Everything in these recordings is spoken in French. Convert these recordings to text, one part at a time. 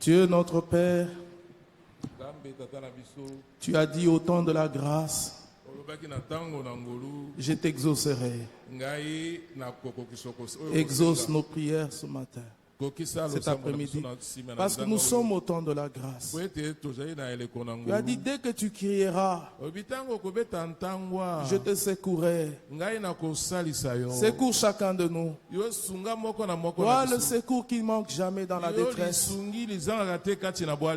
Dieu notre Père, tu as dit au temps de la grâce, je t'exaucerai. Exauce nos prières ce matin, cet après-midi, parce que nous sommes au temps de la grâce. Tu as dit, dès que tu crieras, je te secouerai. Secours chacun de nous. Vois le secours qui manque jamais dans la détresse.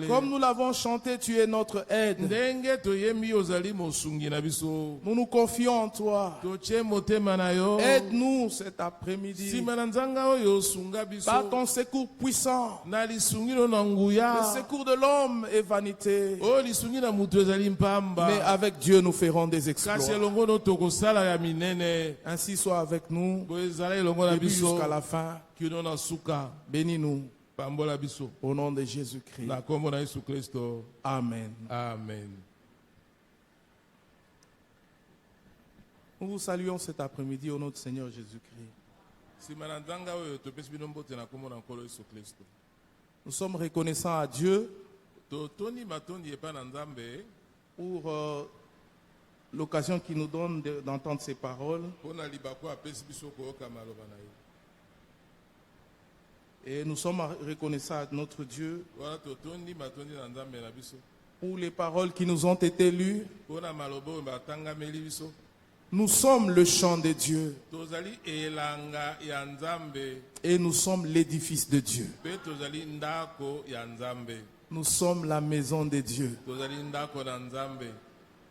Comme nous l'avons chanté, tu es notre aide. Nous nous confions en toi. Aide-nous cet après-midi par ton secours puissant. Le secours de l'homme est vanité, mais avec Dieu nous ferons des exploits. Ainsi soit avec nous depuis jusqu'à la fin. Bénis-nous au nom de Jésus-Christ. Amen. Amen. Nous vous saluons cet après-midi au nom du Seigneur Jésus-Christ. Nous sommes reconnaissants à Dieu pour l'occasion qu'il nous donne d'entendre ses paroles. Et nous sommes reconnaissants à notre Dieu pour les paroles qui nous ont été lues. Nous sommes le chant de Dieu et nous sommes l'édifice de Dieu. Nous sommes la maison de Dieu.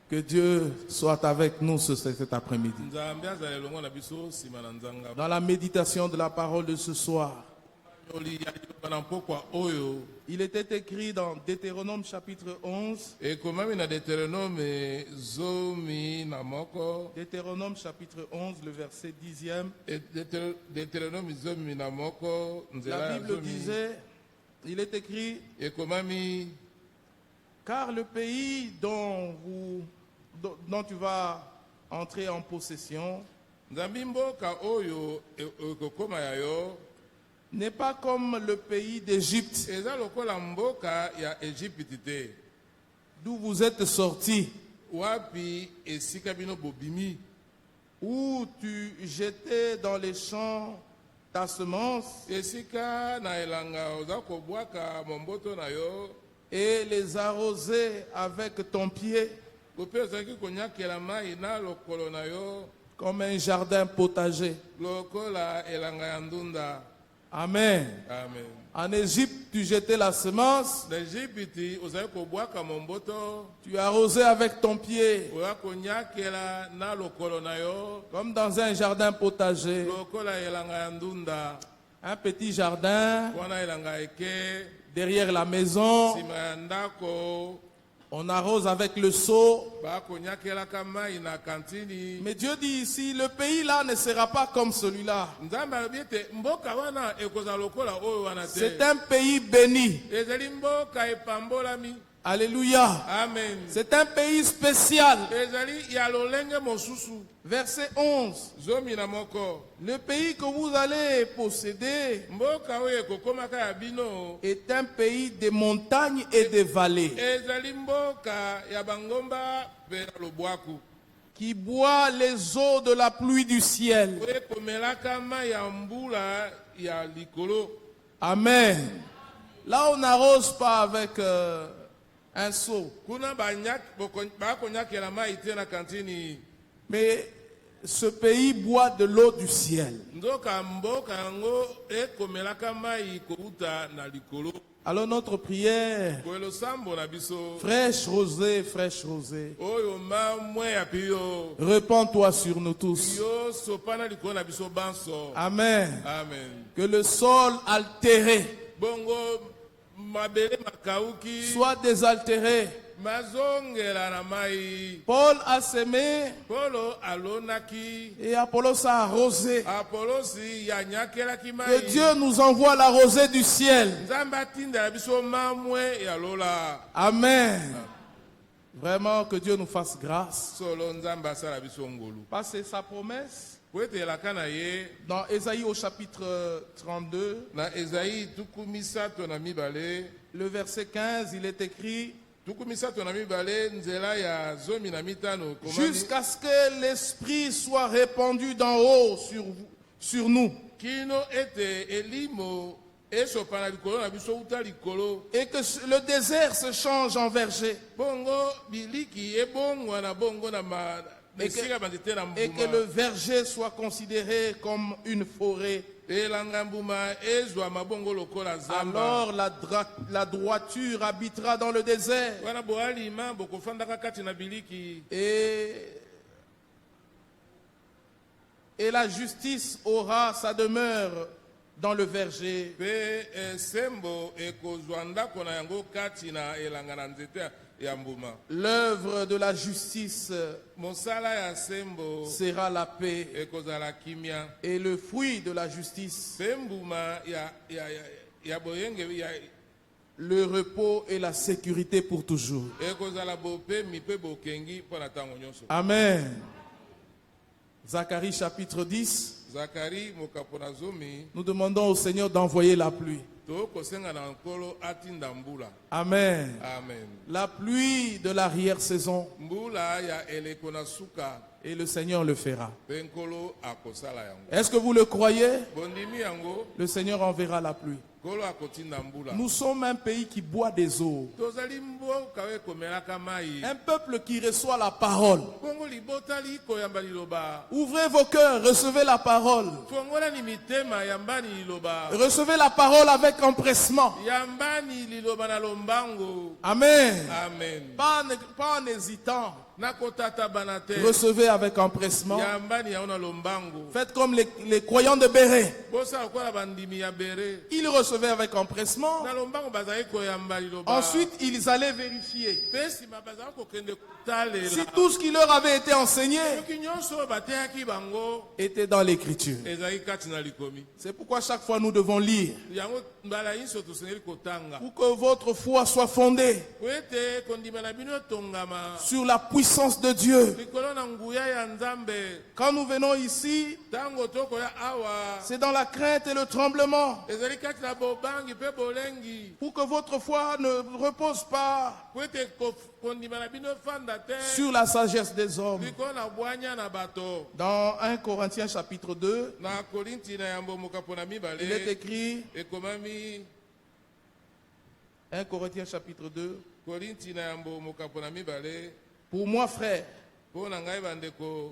Que Dieu soit avec nous cet après-midi. Dans la méditation de la parole de ce soir, il était écrit dans Deutéronome chapitre 11. Deutéronome chapitre 11, le verset 10e. La Bible disait, il est écrit, car le pays dont tu vas entrer en possession n'est pas comme le pays d'Égypte, d'où vous êtes sortis, où tu jetais dans les champs ta semence et les arrosais avec ton pied, comme un jardin potager. Amen. Amen. En Égypte, tu jetais la semence, tu arrosais avec ton pied, comme dans un jardin potager. Un petit jardin derrière la maison. On arrose avec le seau. Mais Dieu dit ici, le pays là ne sera pas comme celui-là. C'est un pays béni. Alléluia. Amen. C'est un pays spécial. Verset 11. Le pays que vous allez posséder est un pays de montagnes et de vallées, qui boit les eaux de la pluie du ciel. Amen. Là, on n'arrose pas avec un seau. Mais ce pays boit de l'eau du ciel. Alors notre prière, fraîche rosée, fraîche rosée, répands-toi sur nous tous. Amen. Amen. Que le sol altéré soit désaltéré. Paul a semé et Apollos a arrosé. Que Dieu nous envoie la rosée du ciel. Amen. Vraiment que Dieu nous fasse grâce. Parce que sa promesse, Dans Ésaïe au chapitre 32, le verset 15, il est écrit: jusqu'à ce que l'Esprit soit répandu d'en haut sur nous. Et que le désert se change en verger. Et que le verger soit considéré comme une forêt. Alors la droiture habitera dans le désert. Et la justice aura sa demeure dans le verger. L'œuvre de la justice sera la paix. Et le fruit de la justice, le repos et la sécurité pour toujours. Amen. Zacharie chapitre 10. Nous demandons au Seigneur d'envoyer la pluie. Amen. Amen. La pluie de l'arrière-saison. Et le Seigneur le fera. Est-ce que vous le croyez? Le Seigneur enverra la pluie. Nous sommes un pays qui boit des eaux. Un peuple qui reçoit la parole. Ouvrez vos cœurs, recevez la parole. Recevez la parole avec empressement. Amen. Amen. Pas en hésitant. Recevez avec empressement. Faites comme les croyants de Béret. Ils recevaient avec empressement. Ensuite, ils allaient vérifier si tout ce qui leur avait été enseigné était dans l'écriture. C'est pourquoi chaque fois nous devons lire pour que votre foi soit fondée sur la puissance de Dieu. Quand nous venons ici, c'est dans la crainte et le tremblement, pour que votre foi ne repose pas sur la sagesse des hommes. Dans 1 Corinthiens chapitre 2, il est écrit, 1 Corinthiens chapitre 2, pour moi, frère,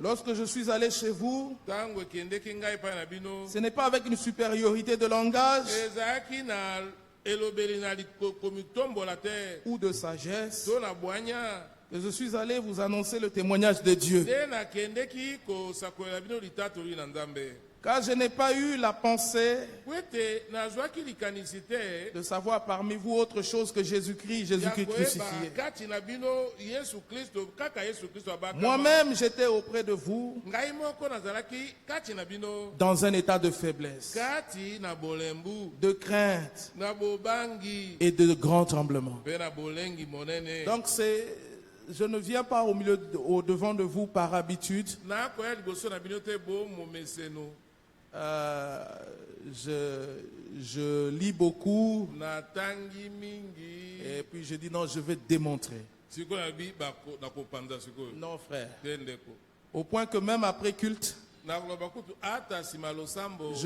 lorsque je suis allé chez vous, ce n'est pas avec une supériorité de langage ou de sagesse que je suis allé vous annoncer le témoignage de Dieu. Car je n'ai pas eu la pensée de savoir parmi vous autre chose que Jésus-Christ crucifié. Moi-même, j'étais auprès de vous dans un état de faiblesse, de crainte et de grand tremblement. Donc je ne viens pas au devant de vous par habitude. Je lis beaucoup et puis je dis non, je vais démontrer. Non, frère. Au point que même après culte, je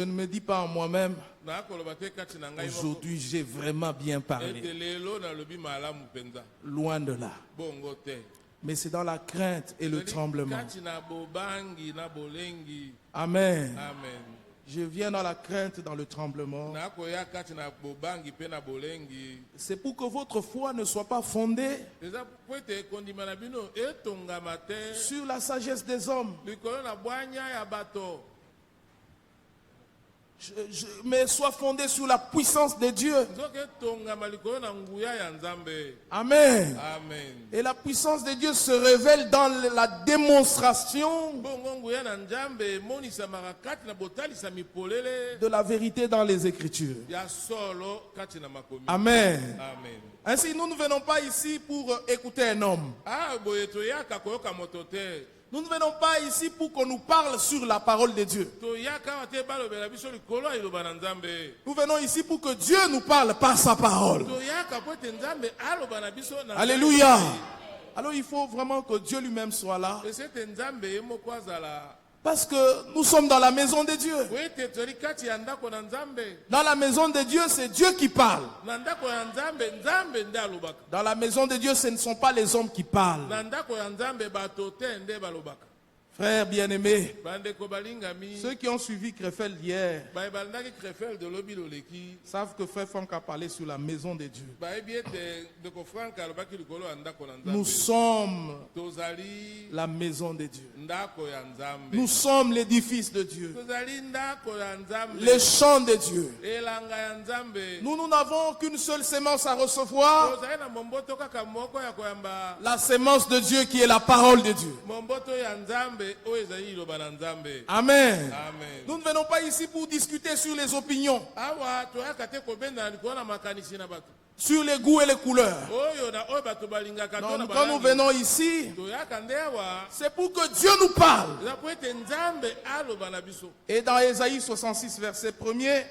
ne me dis pas en moi-même, aujourd'hui j'ai vraiment bien parlé. Loin de là. Mais c'est dans la crainte et le tremblement. Amen. Amen. Je viens dans la crainte, dans le tremblement. C'est pour que votre foi ne soit pas fondée sur la sagesse des hommes, mais soit fondée sur la puissance de Dieu. Amen. Amen. Et la puissance de Dieu se révèle dans la démonstration de la vérité dans les Écritures. Amen. Amen. Ainsi, nous ne venons pas ici pour écouter un homme. Nous ne venons pas ici pour qu'on nous parle sur la parole de Dieu. Nous venons ici pour que Dieu nous parle par sa parole. Alléluia. Alors il faut vraiment que Dieu lui-même soit là. Parce que nous sommes dans la maison de Dieu. Dans la maison de Dieu, c'est Dieu qui parle. Dans la maison de Dieu, ce ne sont pas les hommes qui parlent. Frères bien-aimés, ceux qui ont suivi Krefeld hier savent que Frère Franck a parlé sur la maison de Dieu. Nous sommes la maison de Dieu. Nous sommes l'édifice de Dieu. Les champs de Dieu. Nous n'avons qu'une seule sémence à recevoir. La sémence de Dieu qui est la parole de Dieu. Amen. Nous ne venons pas ici pour discuter sur les opinions, sur les goûts et les couleurs. Non, quand nous venons ici, c'est pour que Dieu nous parle. Et dans Ésaïe 66, verset 1er,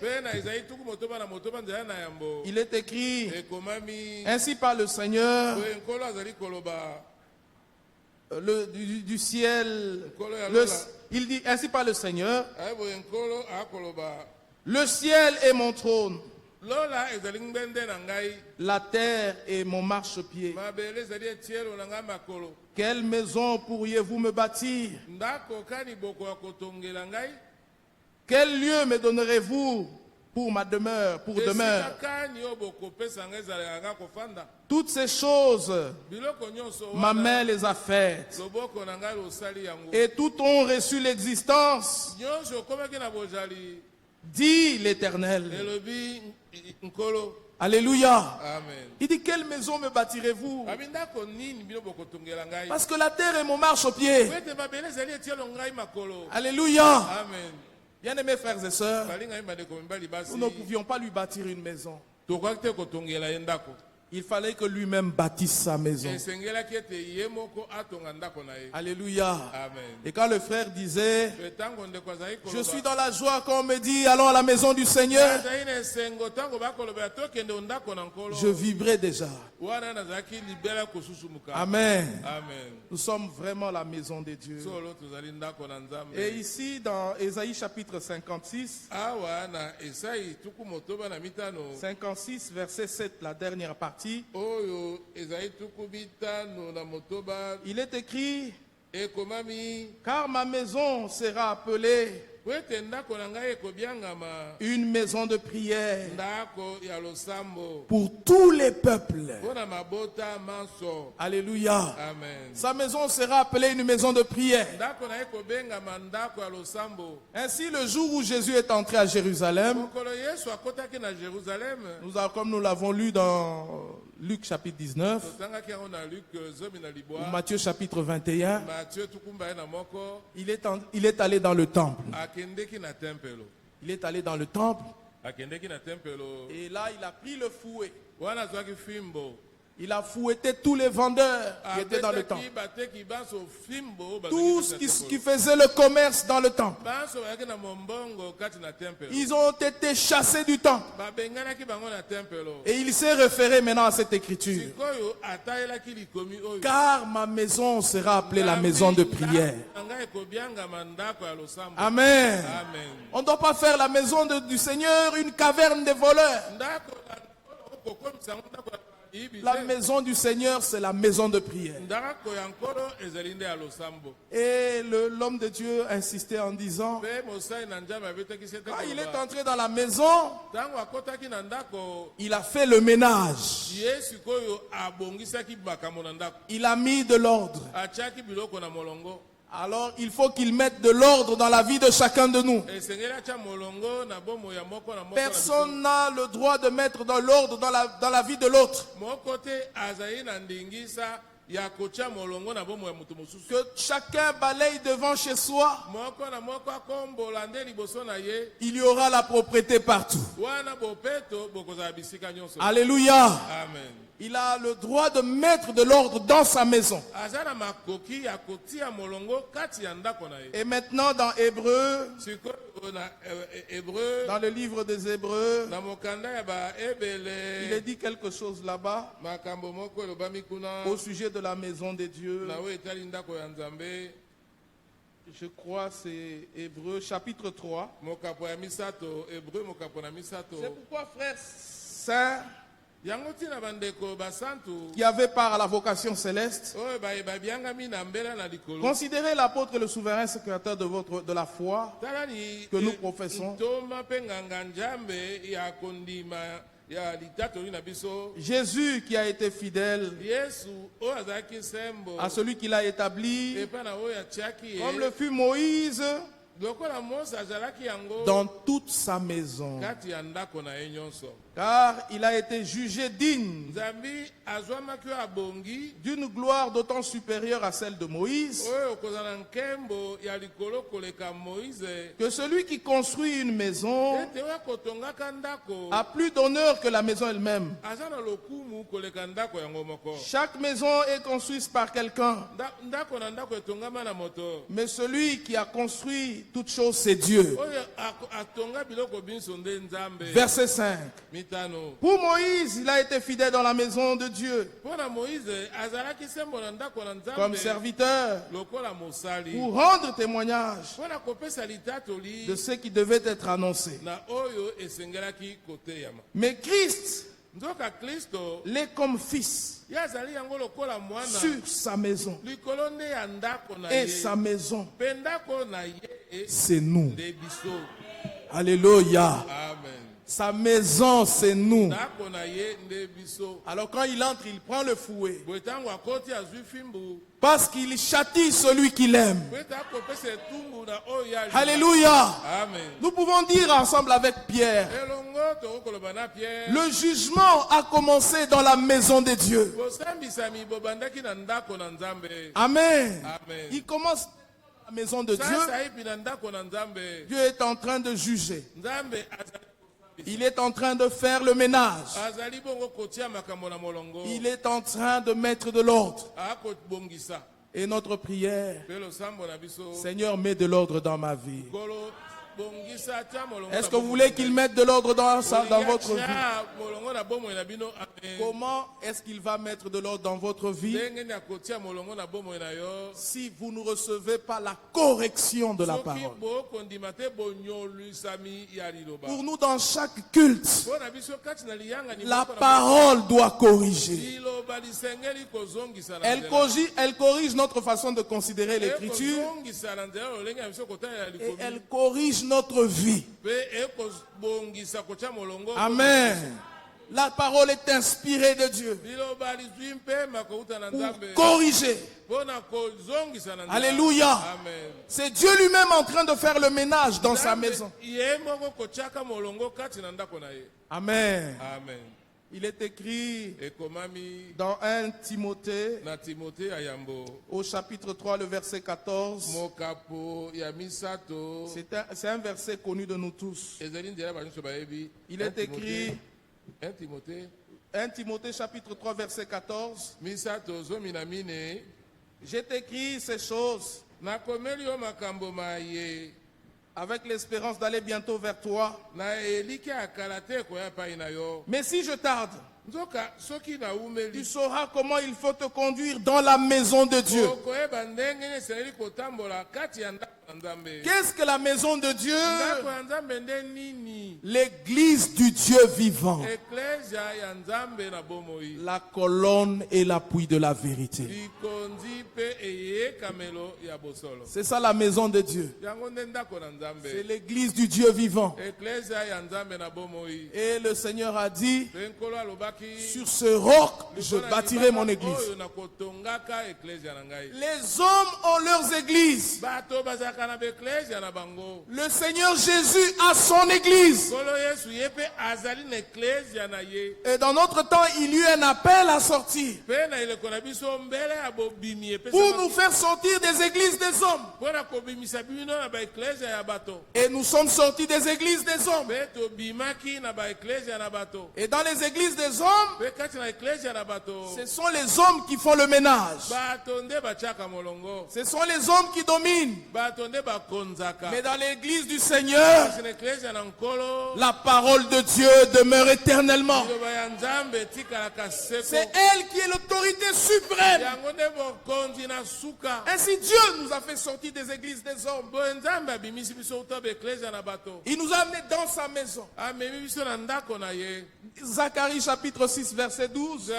il est écrit: ainsi parle le Seigneur du ciel. Il dit: ainsi parle le Seigneur, le ciel est mon trône, la terre est mon marchepied. Quelle maison pourriez-vous me bâtir? Quel lieu me donnerez-vous pour ma demeure, pour demeure? Toutes ces choses, ma main les a faites, et tout ont reçu l'existence, dit l'Éternel. Alléluia. Il dit: quelle maison me bâtirez-vous? Parce que la terre est mon marchepied. Alléluia. Bien-aimés frères et sœurs, nous ne pouvions pas lui bâtir une maison. Il fallait que lui-même bâtisse sa maison. Alléluia. Amen. Et quand le frère disait: je suis dans la joie quand on me dit allons à la maison du Seigneur, je vibrais déjà. Amen. Nous sommes vraiment la maison de Dieu. Et ici dans Ésaïe chapitre 56, 56 verset 7, la dernière partie, il est écrit: car ma maison sera appelée une maison de prière pour tous les peuples. Alléluia. Amen. Sa maison sera appelée une maison de prière. Ainsi, le jour où Jésus est entré à Jérusalem, comme nous l'avons lu dans Luc chapitre 19, ou Matthieu chapitre 21, il est allé dans le temple. Il est allé dans le temple. Et là, il a pris le fouet. Il a fouetté tous les vendeurs qui étaient dans le temple. Tous qui faisaient le commerce dans le temple. Ils ont été chassés du temple. Et il s'est référé maintenant à cette écriture: car ma maison sera appelée la maison de prière. Amen. On ne doit pas faire la maison du Seigneur une caverne de voleurs. La maison du Seigneur, c'est la maison de prière. Et l'homme de Dieu insistait en disant: quand il est entré dans la maison, il a fait le ménage. Il a mis de l'ordre. Alors il faut qu'il mette de l'ordre dans la vie de chacun de nous. Personne n'a le droit de mettre de l'ordre dans la vie de l'autre. Que chacun balaye devant chez soi. Il y aura la propreté partout. Alléluia. Amen. Il a le droit de mettre de l'ordre dans sa maison. Et maintenant dans Hébreu, dans le livre des Hébreux, il est dit quelque chose là-bas au sujet de la maison de Dieu. Je crois que c'est Hébreu chapitre 3. C'est pourquoi frères saints qui avait part à la vocation céleste, considérez l'apôtre le souverain secrétaire de la foi que nous professons, Jésus qui a été fidèle à celui qui l'a établi, comme le fut Moïse dans toute sa maison, car il a été jugé digne d'une gloire d'autant supérieure à celle de Moïse, que celui qui construit une maison a plus d'honneur que la maison elle-même. Chaque maison est construite par quelqu'un, mais celui qui a construit toute chose, c'est Dieu. Verset 5. Pour Moïse, il a été fidèle dans la maison de Dieu comme serviteur pour rendre témoignage de ce qui devait être annoncé. Mais Christ l'est comme fils sur sa maison. Et sa maison, c'est nous. Alléluia. Sa maison, c'est nous. Alors quand il entre, il prend le fouet. Parce qu'il châtie celui qu'il aime. Alléluia. Nous pouvons dire ensemble avec Pierre, le jugement a commencé dans la maison de Dieu. Amen. Il commence dans la maison de Dieu. Dieu est en train de juger. Il est en train de faire le ménage. Il est en train de mettre de l'ordre. Et notre prière, Seigneur, mets de l'ordre dans ma vie. Est-ce que vous voulez qu'il mette de l'ordre dans votre vie? Comment est-ce qu'il va mettre de l'ordre dans votre vie si vous ne recevez pas la correction de la parole? Pour nous, dans chaque culte, la parole doit corriger. Elle corrige notre façon de considérer l'écriture et elle corrige notre vie. Amen. La parole est inspirée de Dieu pour corriger. Alléluia. C'est Dieu lui-même en train de faire le ménage dans sa maison. Amen. Il est écrit dans 1 Timothée au chapitre 3, le verset 14. C'est un verset connu de nous tous. Il est écrit 1 Timothée chapitre 3 verset 14. J'ai écrit ces choses avec l'espérance d'aller bientôt vers toi. Mais si je tarde, tu sauras comment il faut te conduire dans la maison de Dieu. Qu'est-ce que la maison de Dieu? L'église du Dieu vivant. La colonne et l'appui de la vérité. C'est ça la maison de Dieu. C'est l'église du Dieu vivant. Et le Seigneur a dit, sur ce roc, je bâtirai mon église. Les hommes ont leurs églises. Le Seigneur Jésus a son église. Et dans notre temps, il y eut un appel à sortir. Pour nous faire sortir des églises des hommes. Et nous sommes sortis des églises des hommes. Et dans les églises des hommes, ce sont les hommes qui font le ménage. Ce sont les hommes qui dominent. Mais dans l'église du Seigneur, la parole de Dieu demeure éternellement. C'est elle qui est l'autorité suprême. Ainsi Dieu nous a fait sortir des églises des hommes. Il nous a amenés dans sa maison. Zacharie chapitre 6 verset 12.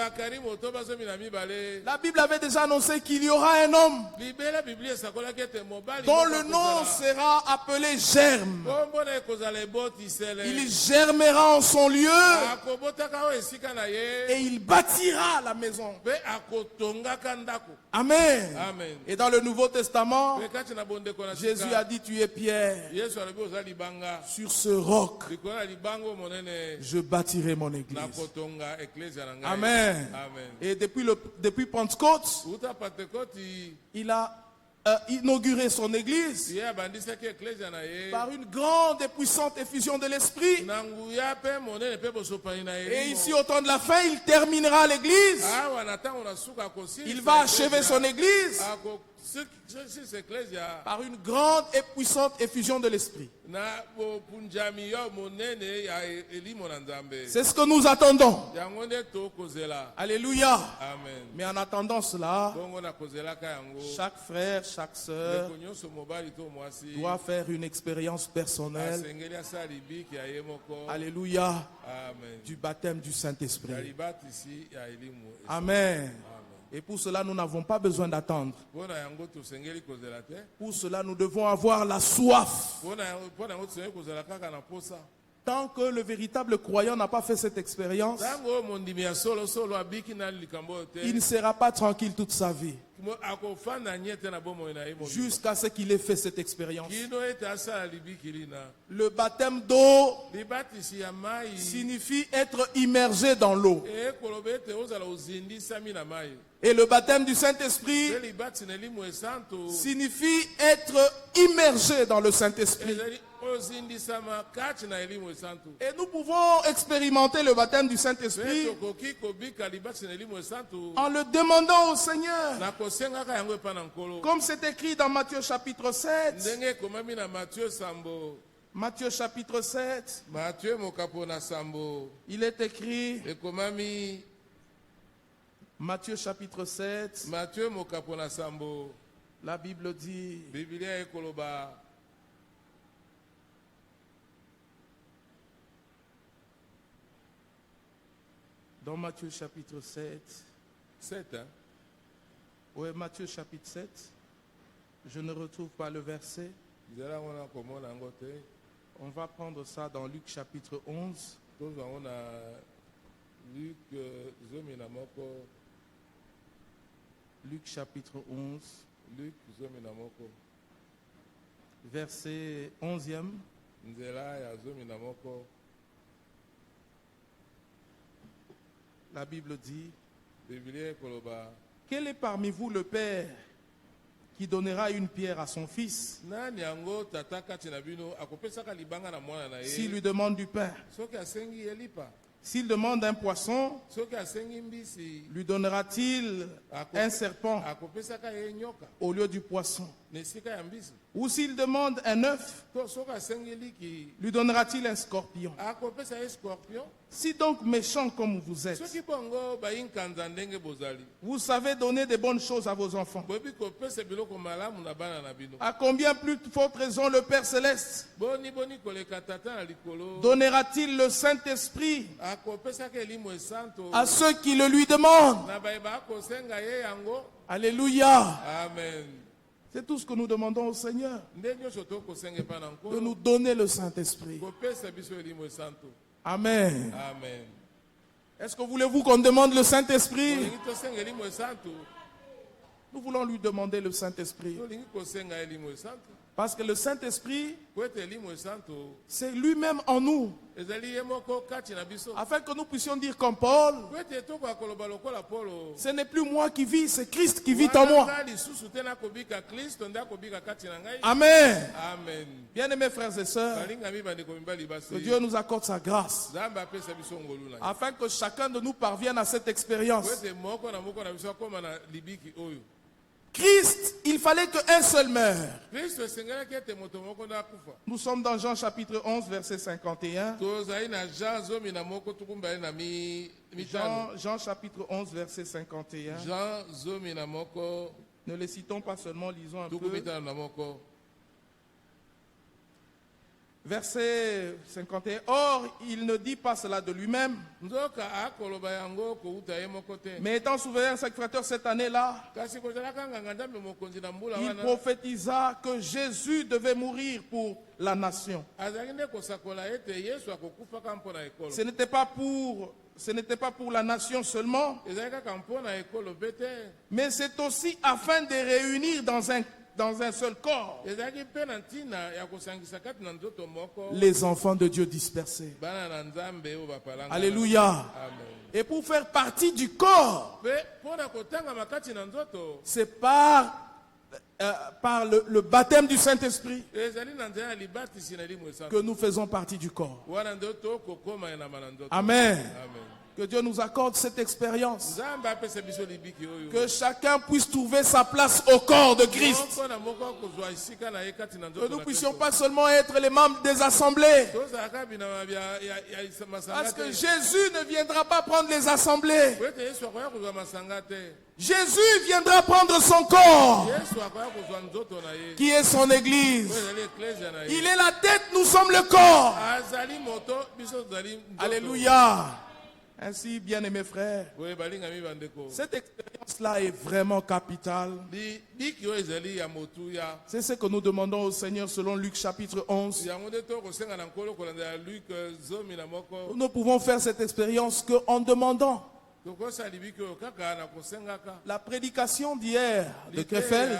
La Bible avait déjà annoncé qu'il y aura un homme dont le nom sera appelé Germe. Il germera en son lieu et il bâtira la maison. Amen. Et dans le Nouveau Testament, Jésus a dit: tu es Pierre. Sur ce roc, je bâtirai mon église. Amen. Et depuis Pentecôte, il a inauguré son église par une grande et puissante effusion de l'esprit. Et ici au temps de la fin, il terminera l'église. Il va achever son église par une grande et puissante effusion de l'esprit. C'est ce que nous attendons. Alléluia. Amen. Mais en attendant cela, chaque frère, chaque sœur doit faire une expérience personnelle. Alléluia. Amen. Du baptême du Saint-Esprit. Amen. Et pour cela, nous n'avons pas besoin d'attendre. Pour cela, nous devons avoir la soif. Tant que le véritable croyant n'a pas fait cette expérience, il ne sera pas tranquille toute sa vie. Jusqu'à ce qu'il ait fait cette expérience. Le baptême d'eau signifie être immergé dans l'eau. Et le baptême du Saint-Esprit signifie être immergé dans le Saint-Esprit. Et nous pouvons expérimenter le baptême du Saint-Esprit en le demandant au Seigneur. Comme c'est écrit dans Matthieu chapitre 7. Matthieu chapitre 7. Il est écrit. Matthieu chapitre 7. La Bible dit. Dans Matthieu chapitre 7. 7, hein? Oui, Matthieu chapitre 7. Je ne retrouve pas le verset. On va prendre ça dans Luc chapitre 11. Luc chapitre 11. Verset 11e. La Bible dit: quel est parmi vous le père qui donnera une pierre à son fils s'il lui demande du pain? S'il demande un poisson, lui donnera-t-il un serpent au lieu du poisson? Ou s'il demande un œuf, lui donnera-t-il un scorpion? Si donc méchant comme vous êtes, vous savez donner des bonnes choses à vos enfants, à combien plus forte raison le Père Céleste donnera-t-il le Saint-Esprit à ceux qui le lui demandent? Alléluia. Amen. C'est tout ce que nous demandons au Seigneur, de nous donner le Saint-Esprit. Amen. Amen. Est-ce que voulez-vous qu'on demande le Saint-Esprit? Nous voulons lui demander le Saint-Esprit. Parce que le Saint-Esprit, c'est lui-même en nous. Afin que nous puissions dire comme Paul, ce n'est plus moi qui vis, c'est Christ qui vit en moi. Amen. Amen. Bien-aimés frères et sœurs, que Dieu nous accorde sa grâce, afin que chacun de nous parvienne à cette expérience. Christ, il fallait qu'un seul meure. Nous sommes dans Jean chapitre 11, verset 51. Jean chapitre 11, verset 51. Ne les citons pas seulement, lisons un peu. Verset 51. Or, il ne dit pas cela de lui-même. Mais étant souverain sacrificateur cette année-là, il prophétisa que Jésus devait mourir pour la nation. Ce n'était pas pour la nation seulement, mais c'est aussi afin de réunir dans un seul corps les enfants de Dieu dispersés. Alléluia. Et pour faire partie du corps, c'est par le baptême du Saint-Esprit que nous faisons partie du corps. Amen. Que Dieu nous accorde cette expérience. Que chacun puisse trouver sa place au corps de Christ. Que nous ne puissions pas seulement être les membres des assemblées. Parce que Jésus ne viendra pas prendre les assemblées. Jésus viendra prendre son corps, qui est son église. Il est la tête, nous sommes le corps. Alléluia. Ainsi, bien-aimés frères, cette expérience-là est vraiment capitale. C'est ce que nous demandons au Seigneur selon Luc chapitre 11. Nous pouvons faire cette expérience qu'en demandant. La prédication d'hier de Krefeld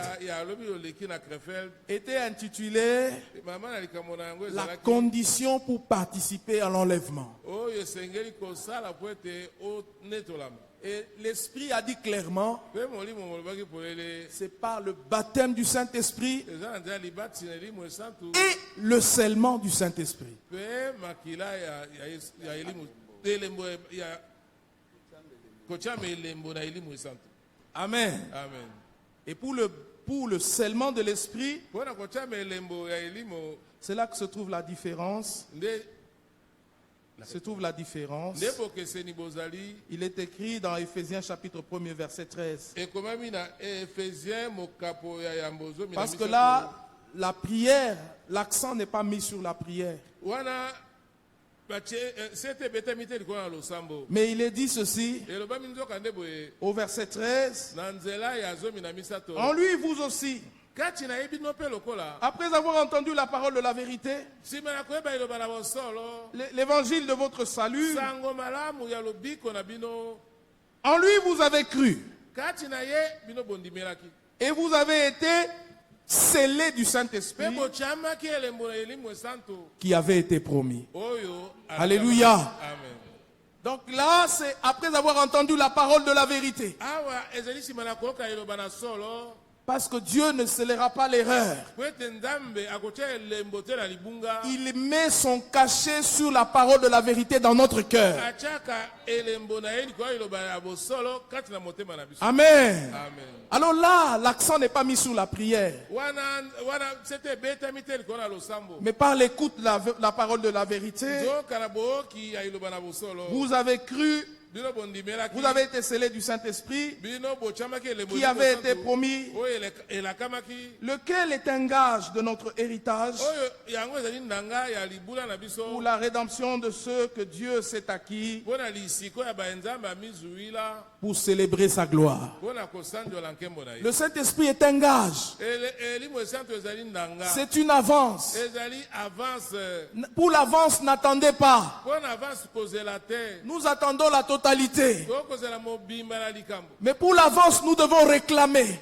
était intitulée « La condition pour participer à l'enlèvement ». Et l'Esprit a dit clairement, c'est par le baptême du Saint-Esprit et le scellement du Saint-Esprit. Amen. Amen. Et pour le scellement de l'Esprit, c'est là que se trouve la différence. Il est écrit dans Éphésiens chapitre 1er verset 13. Parce que là, la prière, l'accent n'est pas mis sur la prière. Mais il est dit ceci au verset 13. En lui, vous aussi, après avoir entendu la parole de la vérité, l'évangile de votre salut, en lui vous avez cru et vous avez été scellés du Saint-Esprit qui avait été promis. Alléluia. Amen. Donc là, c'est après avoir entendu la parole de la vérité. Parce que Dieu ne scellera pas l'erreur. Il met son cachet sur la parole de la vérité dans notre cœur. Amen. Alors là, l'accent n'est pas mis sur la prière, mais par l'écoute de la parole de la vérité. Vous avez cru. Vous avez été scellés du Saint-Esprit qui avait été promis, lequel est un gage de notre héritage pour la rédemption de ceux que Dieu s'est acquis pour célébrer sa gloire. Le Saint-Esprit est un gage. C'est une avance. Pour l'avance, n'attendez pas. Nous attendons la totalité totalité. Mais pour l'avance, nous devons réclamer.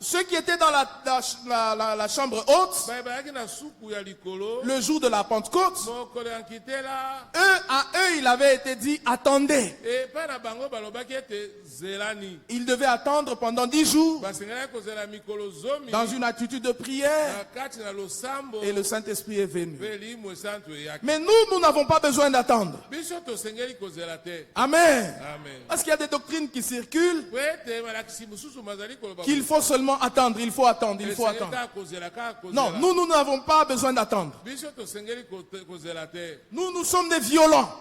Ceux qui étaient dans la chambre haute, le jour de la Pentecôte, à eux, il avait été dit, attendez. Ils devaient attendre pendant 10 jours, dans une attitude de prière, et le Saint-Esprit est venu. Mais nous n'avons pas besoin d'attendre. Amen. Parce qu'il y a des doctrines qui circulent, qu'il faut seulement attendre, il faut attendre, il faut attendre. Non, nous n'avons pas besoin d'attendre. Nous sommes des violents.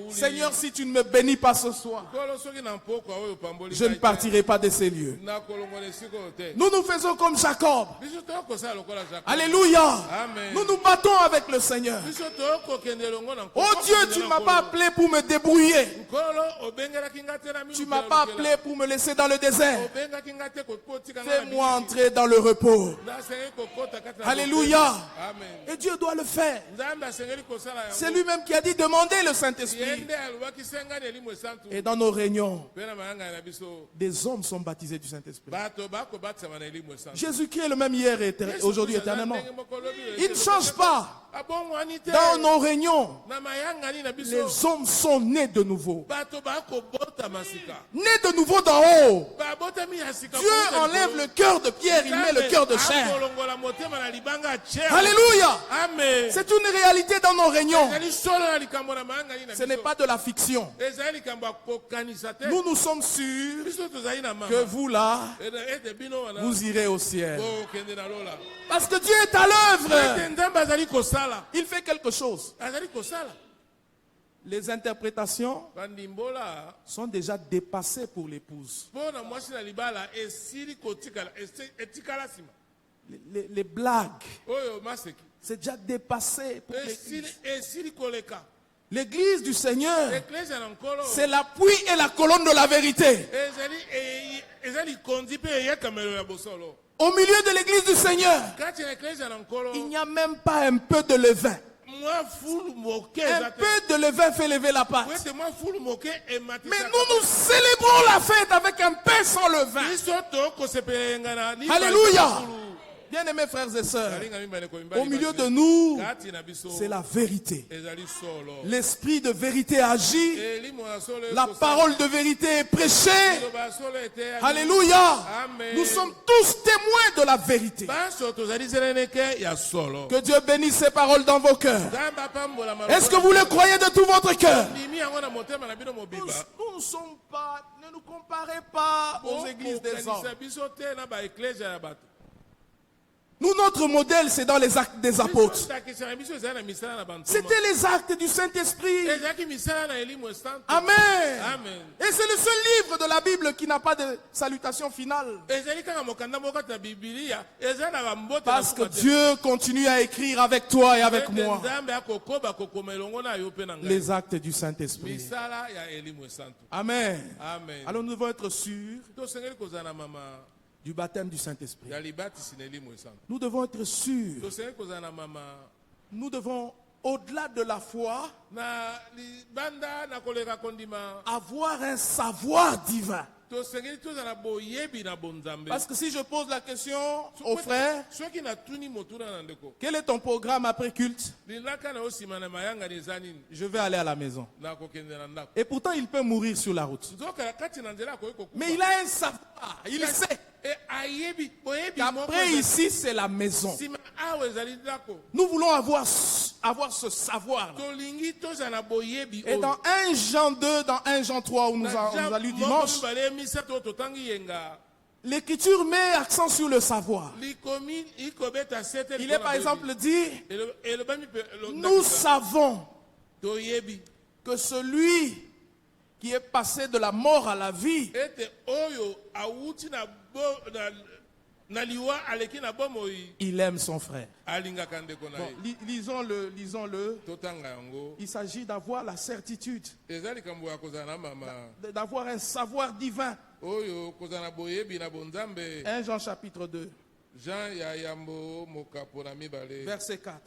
Seigneur, si tu ne me bénis pas ce soir, je ne partirai pas de ces lieux. Nous faisons comme Jacob. Alléluia. Nous nous battons avec le Seigneur. Oh Dieu, tu ne m'as pas appelé pour me débrouiller. Tu ne m'as pas appelé pour me laisser dans le désert. Fais-moi entrer dans le repos. Alléluia. Et Dieu doit le faire. C'est lui-même qui a dit demandez le Saint-Esprit. Et dans nos réunions, des hommes sont baptisés du Saint-Esprit. Jésus-Christ est le même hier et aujourd'hui éternellement. Il ne change pas. Dans nos réunions, les hommes sont nés de nouveau. Nés de nouveau d'en haut. Dieu enlève le cœur de pierre, il met le cœur de chair. Alléluia. C'est une réalité dans nos réunions. Ce n'est pas de la fiction. Nous sommes sûrs que vous là, vous irez au ciel. Parce que Dieu est à l'œuvre. Il fait quelque chose. Les interprétations sont déjà dépassées pour l'épouse. Les blagues, c'est déjà dépassé pour l'église. L'église du Seigneur, c'est l'appui et la colonne de la vérité. Au milieu de l'église du Seigneur, il n'y a même pas un peu de levain. Un peu de levain fait lever la pâte. Mais nous célébrons la fête avec un pain sans levain. Alléluia. Bien-aimés frères et sœurs, au milieu de nous, c'est la vérité. L'esprit de vérité agit. La parole de vérité est prêchée. Alléluia. Nous sommes tous témoins de la vérité. Que Dieu bénisse ces paroles dans vos cœurs. Est-ce que vous le croyez de tout votre cœur? Nous ne sommes pas, ne nous comparez pas aux églises des hommes. Nous, notre modèle, c'est dans les actes des apôtres. C'était les actes du Saint-Esprit. Amen. Et c'est le seul livre de la Bible qui n'a pas de salutation finale. Parce que Dieu continue à écrire avec toi et avec moi les actes du Saint-Esprit. Amen. Alors nous devons être sûrs du baptême du Saint-Esprit. Nous devons être sûrs. Nous devons, au-delà de la foi, avoir un savoir divin. Parce que si je pose la question aux frères, quel est ton programme après culte? Je vais aller à la maison. Et pourtant il peut mourir sur la route. Mais il a un savoir, il sait qu'après ici c'est la maison. Nous voulons avoir ce savoir. Et dans 1 Jean 2, dans 1 Jean 3 où nous a lu dimanche, l'Écriture met accent sur le savoir. Il est par exemple dit, nous savons que celui qui est passé de la mort à la vie il aime son frère. Bon, lisons-le. Il s'agit d'avoir la certitude, d'avoir un savoir divin. 1 Jean chapitre 2, verset 4.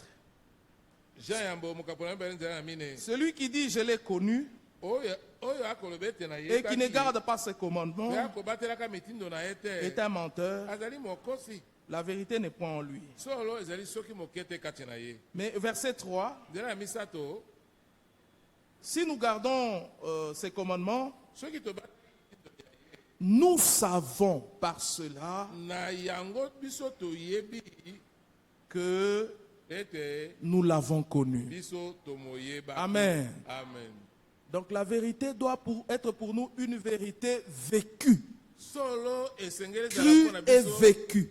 Celui qui dit je l'ai connu et qui ne garde pas ses commandements est un menteur. La vérité n'est point en lui. Mais verset 3, si nous gardons ces commandements, nous savons par cela que nous l'avons connu. Amen. Amen. Donc la vérité doit être pour nous une vérité vécue. Crue et vécue.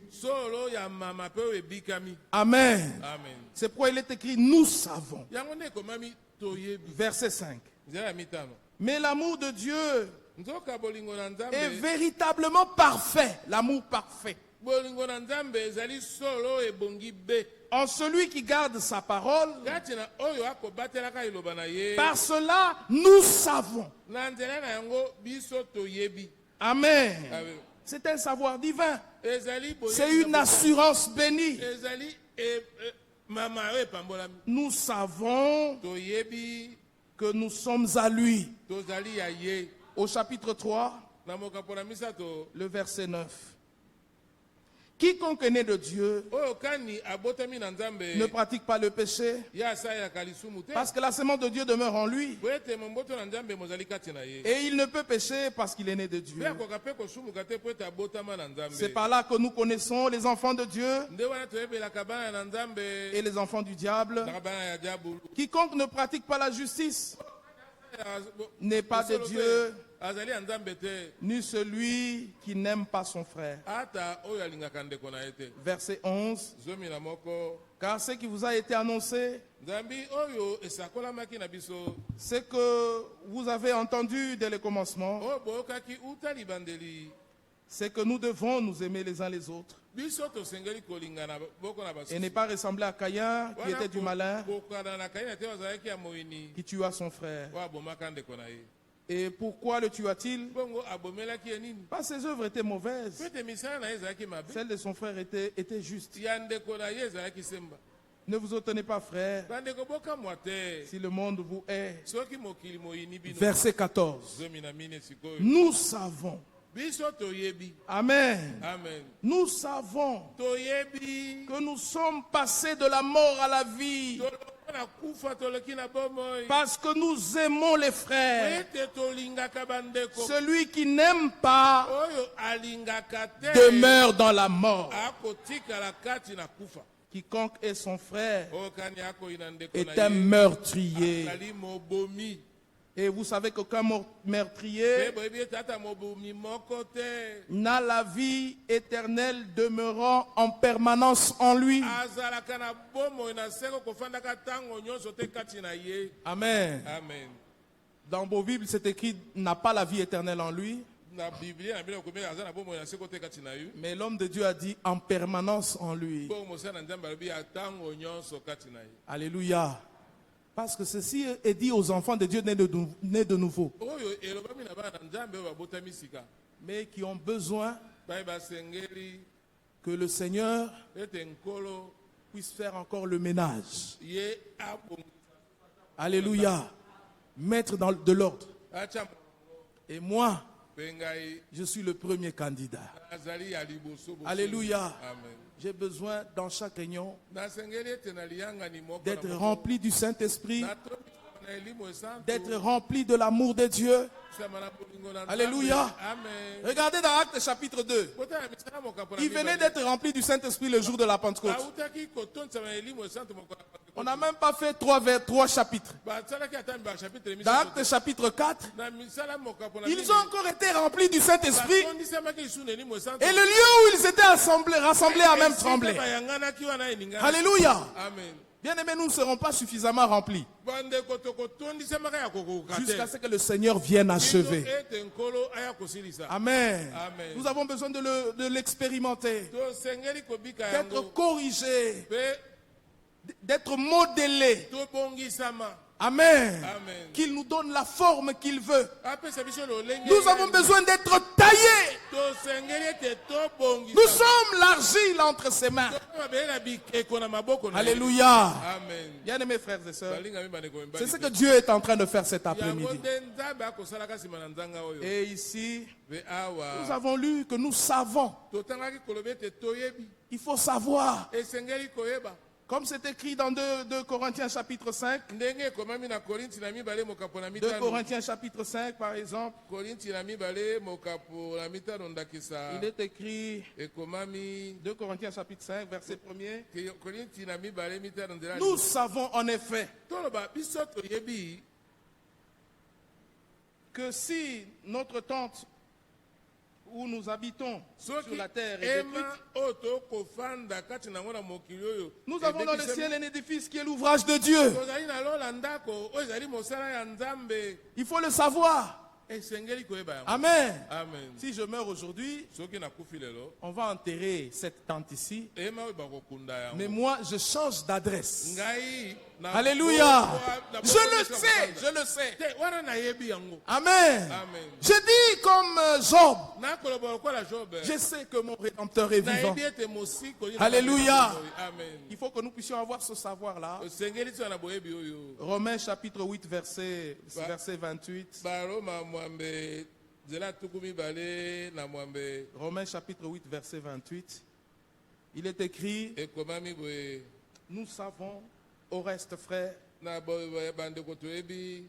Amen. Amen. C'est pourquoi il est écrit nous savons. Verset 5. Mais l'amour de Dieu est véritablement parfait. L'amour parfait. En celui qui garde sa parole, par cela nous savons. Amen. C'est un savoir divin. C'est une assurance bénie. Nous savons que nous sommes à lui. Au chapitre 3, le verset 9. Quiconque est né de Dieu ne pratique pas le péché, parce que la sémence de Dieu demeure en lui. Et il ne peut pécher parce qu'il est né de Dieu. C'est par là que nous connaissons les enfants de Dieu et les enfants du diable. Quiconque ne pratique pas la justice n'est pas de Dieu, ni celui qui n'aime pas son frère. Verset 11. Car ce qui vous a été annoncé, c'est que vous avez entendu dès le commencement, c'est que nous devons nous aimer les uns les autres et ne pas ressembler à Caïn qui était du malin, qui tua son frère. Et pourquoi le tua-t-il? Parce que ses œuvres étaient mauvaises. Celles de son frère étaient justes. Ne vous retenez pas, frère, si le monde vous hait. Verset 14. Nous savons. Amen. Amen. Nous savons que nous sommes passés de la mort à la vie parce que nous aimons les frères. Celui qui n'aime pas demeure dans la mort. Quiconque est son frère est un meurtrier. Et vous savez qu'aucun meurtrier n'a la vie éternelle demeurant en permanence en lui. Amen. Amen. Dans vos Bibles, c'est écrit n'a pas la vie éternelle en lui. Mais l'homme de Dieu a dit en permanence en lui. Alléluia. Parce que ceci est dit aux enfants de Dieu nés de nouveau, mais qui ont besoin que le Seigneur puisse faire encore le ménage. Alléluia. Mettre de l'ordre. Et moi, je suis le premier candidat. Alléluia. J'ai besoin dans chaque réunion d'être rempli du Saint-Esprit, d'être rempli de l'amour de Dieu. Alléluia. Regardez dans Actes chapitre 2. Il venait d'être rempli du Saint-Esprit le jour de la Pentecôte. On n'a même pas fait trois chapitres. Dans Actes chapitre 4, ils ont encore été remplis du Saint-Esprit. Et le lieu où ils étaient rassemblés a même tremblé. Alléluia. Bien aimés, nous ne serons pas suffisamment remplis jusqu'à ce que le Seigneur vienne achever. Amen. Nous avons besoin de l'expérimenter, d'être corrigé, d'être modélé Amen. Amen. Qu'il nous donne la forme qu'il veut. Apesa biso lolenge. Nous avons besoin d'être taillés. Tosengeli ete tobongisa. Nous sommes l'argile entre ses mains. Tobabela bikeko na maboko na ye. Alléluia. Amen. Bien-aimés frères et sœurs, Balingami bandeko mibali. c'est ce que Dieu est en train de faire cet après-midi. Yango nde Nzambe akosalaka nsima na nzanga oyo. Et ici, Ve awa. nous avons lu que nous savons. Totangaki koloba ete toyebi. Il faut savoir. Esengeli koyeba. Comme c'est écrit dans 2 Corinthiens chapitre 5. Ndenge ekomami na Korinti na mibale mokapo na 2 mitano. Corinthiens chapitre 5 par exemple. Korinti na mibale mokapo na mitano ndakisa. Il est écrit Ekomami 2 Corinthiens chapitre 5 verset 1er. Korinti na mibale mitano nzela. Nous savons en effet Toloba biso toyebi que si notre tente où nous habitons sur soki la terre est ema détruite, oyo tokofanda kati nango na mokili oyo nous avons dans le ciel un édifice qui est l'ouvrage de Dieu. tozali na lola ndako oyo ezali mosala ya Nzambe. Il faut le savoir. Esengeli koyeba yango. Amen. Amen. Si je meurs aujourd'hui, Soki nakufi lelo on va enterrer cette tente ici. ema oyo bakokunda yango. Mais moi, je change d'adresse. Ngai na Alléluia. na Je le sais, je le sais. te wana nayebi yango. Amen. Amen. Je dis comme Job, nakoloba lokola Job. je sais que mon Rédempteur est vivant. nayebi ete mosiko Alléluia. Amen. Il faut que nous puissions avoir ce savoir-là. osengeli ti wana boyebi oyo. Romains chapitre 8, verset 28. baroma mwambe nzela tuku mibale na mwambe Romains chapitre 8, verset 28. Il est écrit, ekomami boye nous savons au reste, frères, na bandeko toyebi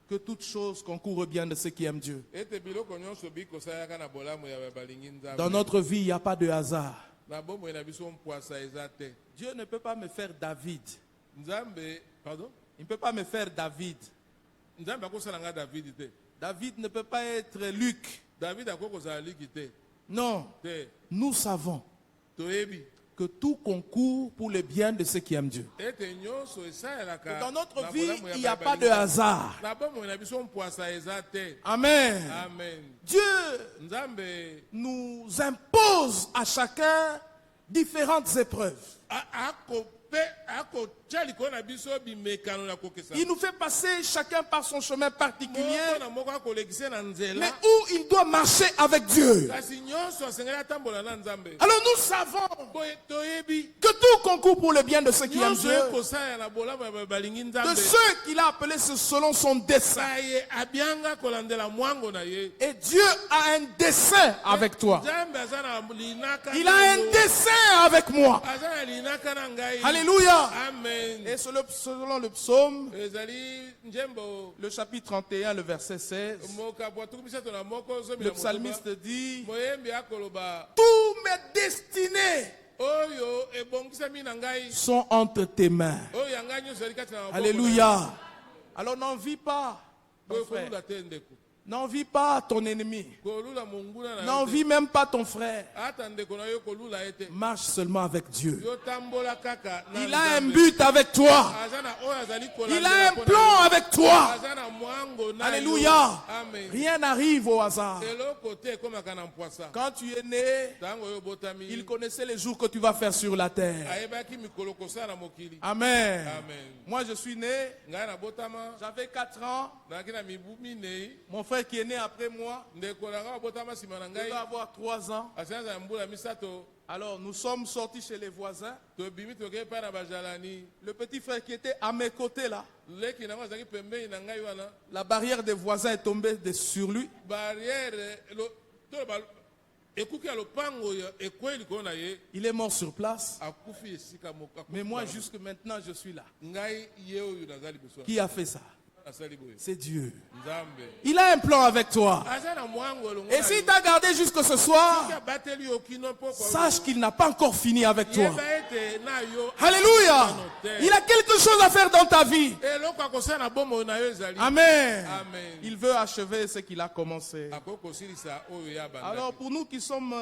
que toutes choses concourent bien de ceux qui aiment Dieu. ete biloko nyonso bikosalaka na bolamu ya balingi Nzambe. Dans notre vie, il n'y a pas de hasard. na bomoi na biso mpwasa eza te. Dieu ne peut pas me faire David. Nzambe pardon Il ne peut pas me faire David. Nzambe akosala nga David te. David ne peut pas être Luc. David akoki kozala liki te. Non. Te Nous savons toyebi que tout concourt pour le bien de ceux qui aiment Dieu. ete nyonso esalelaka Dans notre na vie, bolamu ya il n'y a pas balingi de Nzambe. hasard. na bomoi na biso mpwasa eza te. Amen. Amen. Dieu Nzambe nous impose à chacun différentes épreuves. akotia likolo na biso bimekano na kokesa. Il nous fait passer chacun par son chemin particulier, moko na moko akolekisa na mais nzela. où il doit marcher avec Dieu. kasi nyonso asengeli atambola na Nzambe. Alors nous savons boye toyebi que tout concourt pour le bien de ceux qui aiment nyonso Dieu, ekosala na bolamu ya balingi de Nzambe. ceux qu'il a appelés selon son dessein. saye abianga kolandela mwango na ye. Et Dieu a un dessein avec toi. Nzambe aza na linaka Il na a un yo. dessein avec moi. aza na linaka na ngai. Alléluia. Amen. Et selon le psaume, ezali njembo le chapitre 31, le verset 16, mokapo atuku misato na moko zomi le na psalmiste dit, moyembi akoloba tous mes destinées oyo ebongisami na ngai sont entre tes mains. oyo ya ngai nyonso ezali kati na maboko na Alléluia. Alors n'envie pas ton yo. frère. kolula te ndeko N'envie pas ton ennemi. kolula monguna na yo te. N'envie même pas ton frère. ata ndeko na yo kolula ye te. Marche seulement avec Dieu. yo tambola kaka na Il a un Nzambe. but avec toi. aza na oyo azali Il kolandela a un mpo na plan yo. avec toi. aza na mwango na yo. Alléluia. Amen. Rien n'arrive au hasard. eloko te ekomaka na mpwasa. Quand tu es né, ntango oyo obotami il connaissait les jours que tu vas faire sur la terre. ayebaki mikolo kosala na mokili. Amen. Amen. Moi, je suis né, ngai nabotama j'avais 4 ans. nazalaki na mibu minei. Mon frère qui est né après moi, ndeko na ngai abotama nsima na il ngai va avoir 3 ans. asianza ya mbula misato. Alors, nous sommes sortis chez les voisins. tobimi tokei epai na bajalani. Le petit frère qui était à mes côtés là, leki nango azalaki pembeni na ngai wana. la barrière des voisins est tombée sur lui. barrière toloba ekuki ya lopango ekwei likolo na ye. Il est mort sur place. akufi esika moko. akufi Mais moi, wana. jusque maintenant, je suis là. ngai ye oyo nazali liboso Qui a fait ça? nasali boye. C'est Dieu. Nzambe Il a un plan avec toi. aza na mwango elongo Et na s'il yo. t'a gardé jusque ce soir, Soki abateli yo kino mpo kwa sache qu'il n'a pas encore fini avec toi. yeba ete na yo. Alléluia. Il a quelque chose à faire dans ta vie. eloko akosala na bomoi na yo ezali. Amen. Amen. Il veut achever ce qu'il a commencé. akoki kosilisa oyo ya banda. Alors pour nous qui sommes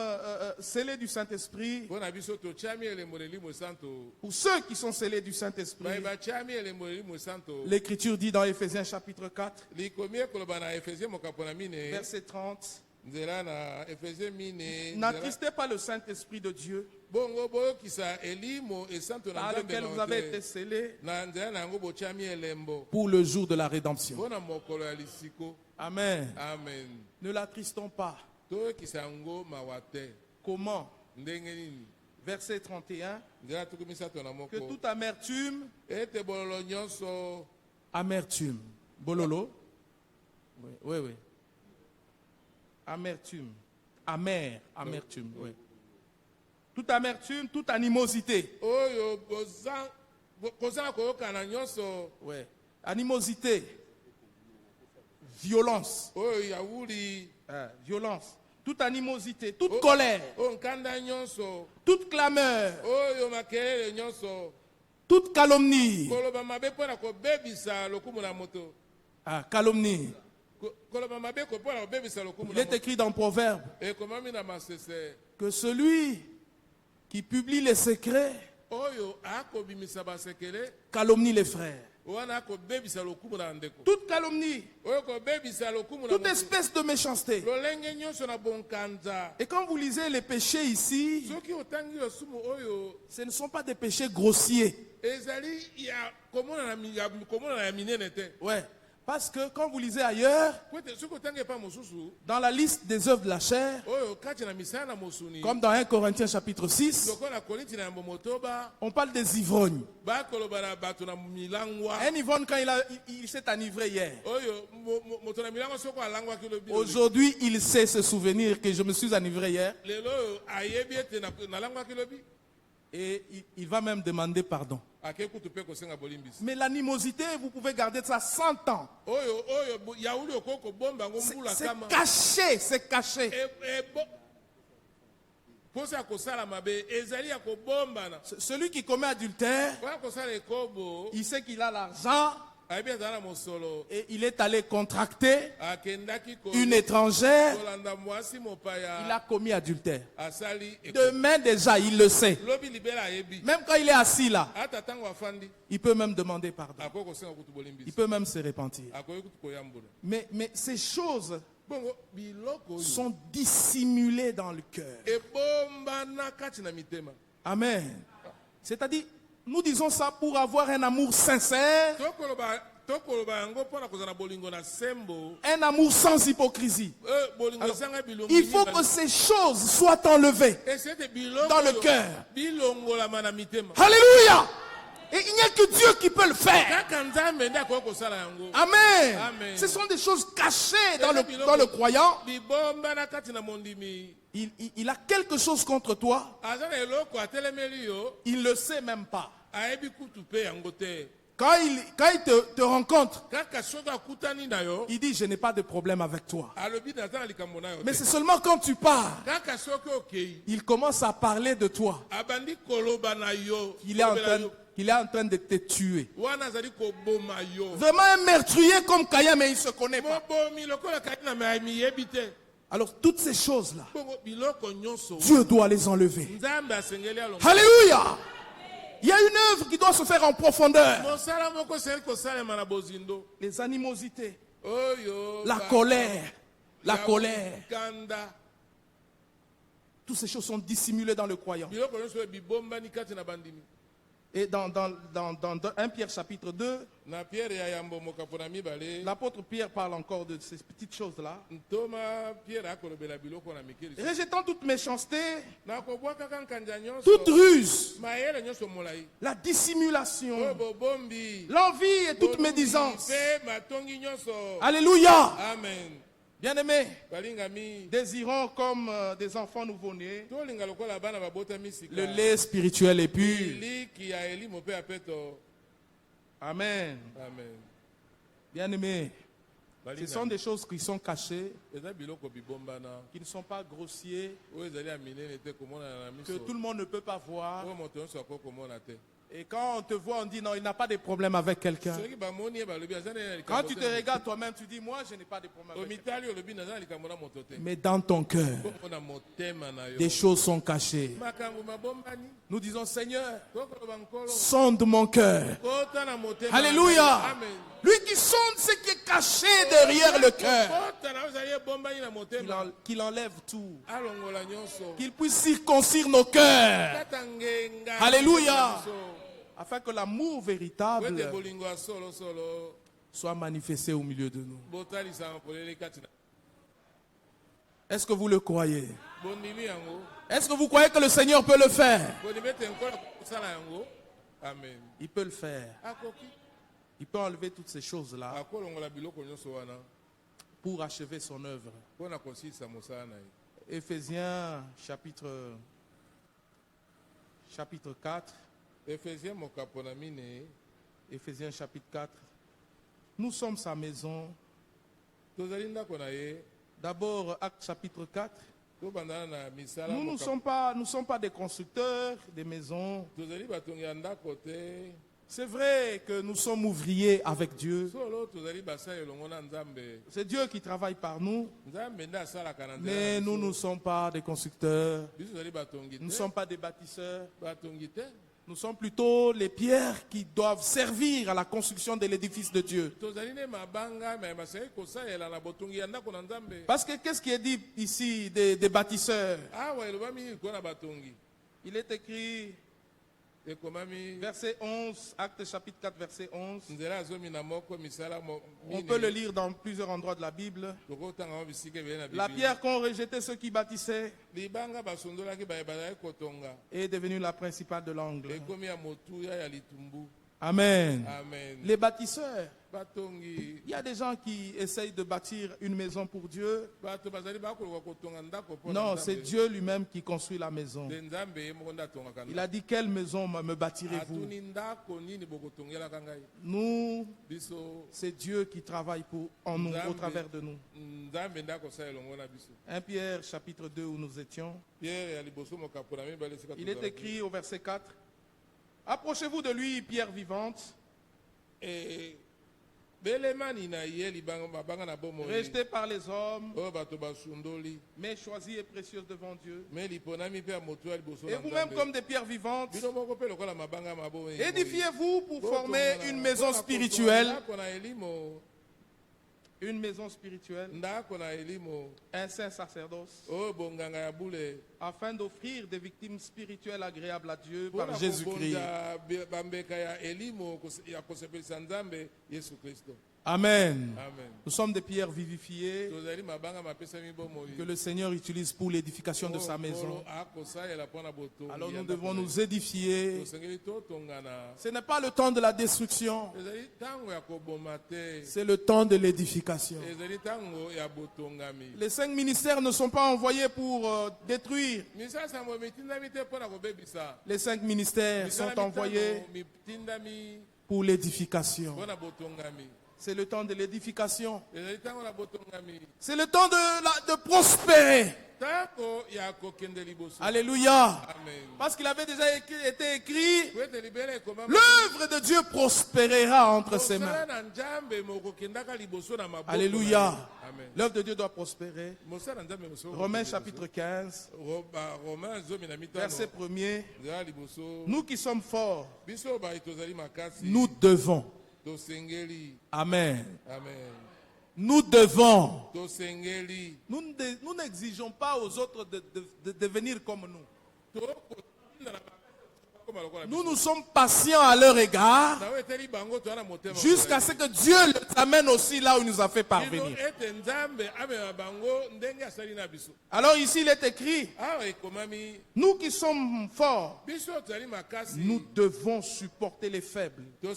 scellés du Saint-Esprit, mpo na biso totyami elembo lelimo esanto. pour ceux qui sont scellés du Saint-Esprit, baye batyami elembo lelimo esanto. l'Écriture dit dans Éphésiens chapitre 4, likomi ekoloba na efesie mokapo na mine. verset 30, nzela na efesie mine. n'attristez pas le Saint-Esprit de Dieu, par lequel vous avez été scellés pour le jour de la rédemption. Amen. Amen. Ne l'attristons pas. Comment? Verset 31. Que toute amertume, amertume, bololo, oui. Amertume, amertume, oui. Toute amertume, toute animosité. Oui. Animosité. Violence. Violence. Toute animosité, toute colère, toute clameur, toute calomnie. Calomnie. Il est écrit dans Proverbe que celui qui publie les secrets calomnie les frères. Toute calomnie, toute espèce de méchanceté. Et quand vous lisez les péchés ici, ce ne sont pas des péchés grossiers. Ouais. Parce que quand vous lisez ailleurs, dans la liste des œuvres de la chair, comme dans 1 Corinthiens chapitre 6, on parle des ivrognes. Un ivrogne, quand il s'est enivré hier, aujourd'hui il sait se souvenir que je me suis enivré hier. Et il va même demander pardon. Mais l'animosité, vous pouvez garder ça 100 ans. C'est caché, c'est caché. Celui qui commet adultère, il sait qu'il a l'argent. Et il est allé contracter une étrangère. Il a commis adultère. Demain déjà, il le sait. Même quand il est assis là, il peut même demander pardon. Il peut même se repentir. Mais ces choses sont dissimulées dans le cœur. Amen. C'est-à-dire, nous disons ça pour avoir un amour sincère, un amour sans hypocrisie. Alors, il faut que ces choses soient enlevées dans le cœur. Alléluia! Et il n'y a que Dieu qui peut le faire. Amen. Ce sont des choses cachées dans le croyant. Il a quelque chose contre toi. Il ne le sait même pas. Quand il te rencontre, il dit je n'ai pas de problème avec toi. Mais c'est seulement quand tu pars, il commence à parler de toi. Il est en train de te tuer. Vraiment un meurtrier comme Caïn, mais il ne se connaît pas. Alors toutes ces choses-là, Dieu doit les enlever. Alléluia! Il y a une œuvre qui doit se faire en profondeur. Les animosités, la colère. Toutes ces choses sont dissimulées dans le croyant. Et dans 1 Pierre chapitre 2, l'apôtre Pierre parle encore de ces petites choses-là. Rejetant toute méchanceté, toute ruse, la dissimulation, l'envie et toute médisance. Alléluia. Amen. Bien-aimés, désirons comme des enfants nouveau-nés le lait spirituel et pur. Amen. Bien-aimés, ce sont des choses qui sont cachées, qui ne sont pas grossiers, que tout le monde ne peut pas voir. Et quand on te voit, on dit non, il n'a pas de problème avec quelqu'un. Quand tu te regardes toi-même, tu dis moi, je n'ai pas de problème avec quelqu'un. Mais dans ton cœur, des choses sont cachées. Nous disons Seigneur, sonde mon cœur. Alléluia. Lui qui sonde ce qui est caché derrière le cœur. qu'il enlève tout. Qu'il puisse circoncire nos cœurs. Alléluia. Afin que l'amour véritable soit manifesté au milieu de nous. Est-ce que vous le croyez? Est-ce que vous croyez que le Seigneur peut le faire? Il peut le faire. Il peut enlever toutes ces choses-là pour achever son œuvre. Éphésiens chapitre 4. Éphésiens chapitre 4. Nous sommes sa maison. D'abord, Acte chapitre 4. Nous ne sommes pas des constructeurs des maisons. C'est vrai que nous sommes ouvriers avec Dieu. C'est Dieu qui travaille par nous. Mais nous ne sommes pas des constructeurs. Nous ne sommes pas des bâtisseurs. Nous sommes plutôt les pierres qui doivent servir à la construction de l'édifice de Dieu. Parce que qu'est-ce qui est dit ici des bâtisseurs? Il est écrit, verset 11, Acte chapitre 4, verset 11. On peut le lire dans plusieurs endroits de la Bible. La pierre qu'ont rejeté ceux qui bâtissaient est devenue la principale de l'angle. Amen. Amen. Les bâtisseurs. Il y a des gens qui essayent de bâtir une maison pour Dieu. Non, c'est Dieu lui-même qui construit la maison. Il a dit, quelle maison me bâtirez-vous? Nous, c'est Dieu qui travaille en nous, au travers de nous. 1 Pierre chapitre 2 où nous étions. Il est écrit au verset 4. Approchez-vous de lui, pierre vivante, rejetée par les hommes, mais choisie et précieuse devant Dieu. Et vous-même comme des pierres vivantes, édifiez-vous pour former une maison spirituelle. Une maison spirituelle, un saint sacerdoce, afin d'offrir des victimes spirituelles agréables à Dieu par Jésus-Christ. Amen. Amen. Nous sommes des pierres vivifiées que le Seigneur utilise pour l'édification de sa maison. Alors nous devons nous édifier. Ce n'est pas le temps de la destruction. C'est le temps de l'édification. Les 5 ministères ne sont pas envoyés pour détruire. Les 5 ministères sont envoyés pour l'édification. C'est le temps de l'édification. C'est le temps de prospérer. Alléluia. Amen. Parce qu'il avait déjà été écrit, l'œuvre de Dieu prospérera entre ses mains. Alléluia. L'œuvre de Dieu doit prospérer. Romains chapitre 15, verset 1er. Nous qui sommes forts, nous devons. Amen. Amen. Nous devons. Nous n'exigeons pas aux autres de devenir comme nous. Nous sommes patients à leur égard jusqu'à ce que Dieu les amène aussi là où il nous a fait parvenir. Alors ici il est écrit, nous qui sommes forts, nous devons supporter les faibles. Nous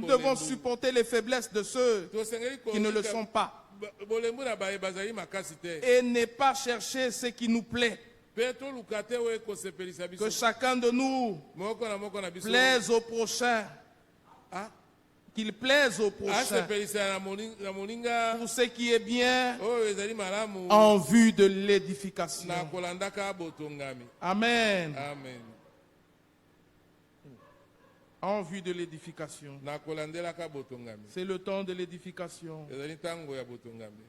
devons supporter les faiblesses de ceux qui ne le sont pas. Et ne pas chercher ce qui nous plaît. Que chacun de nous plaise au prochain. Qu'il plaise au prochain. Pour ce qui est bien en vue de l'édification. Amen. Amen. En vue de l'édification. C'est le temps de l'édification.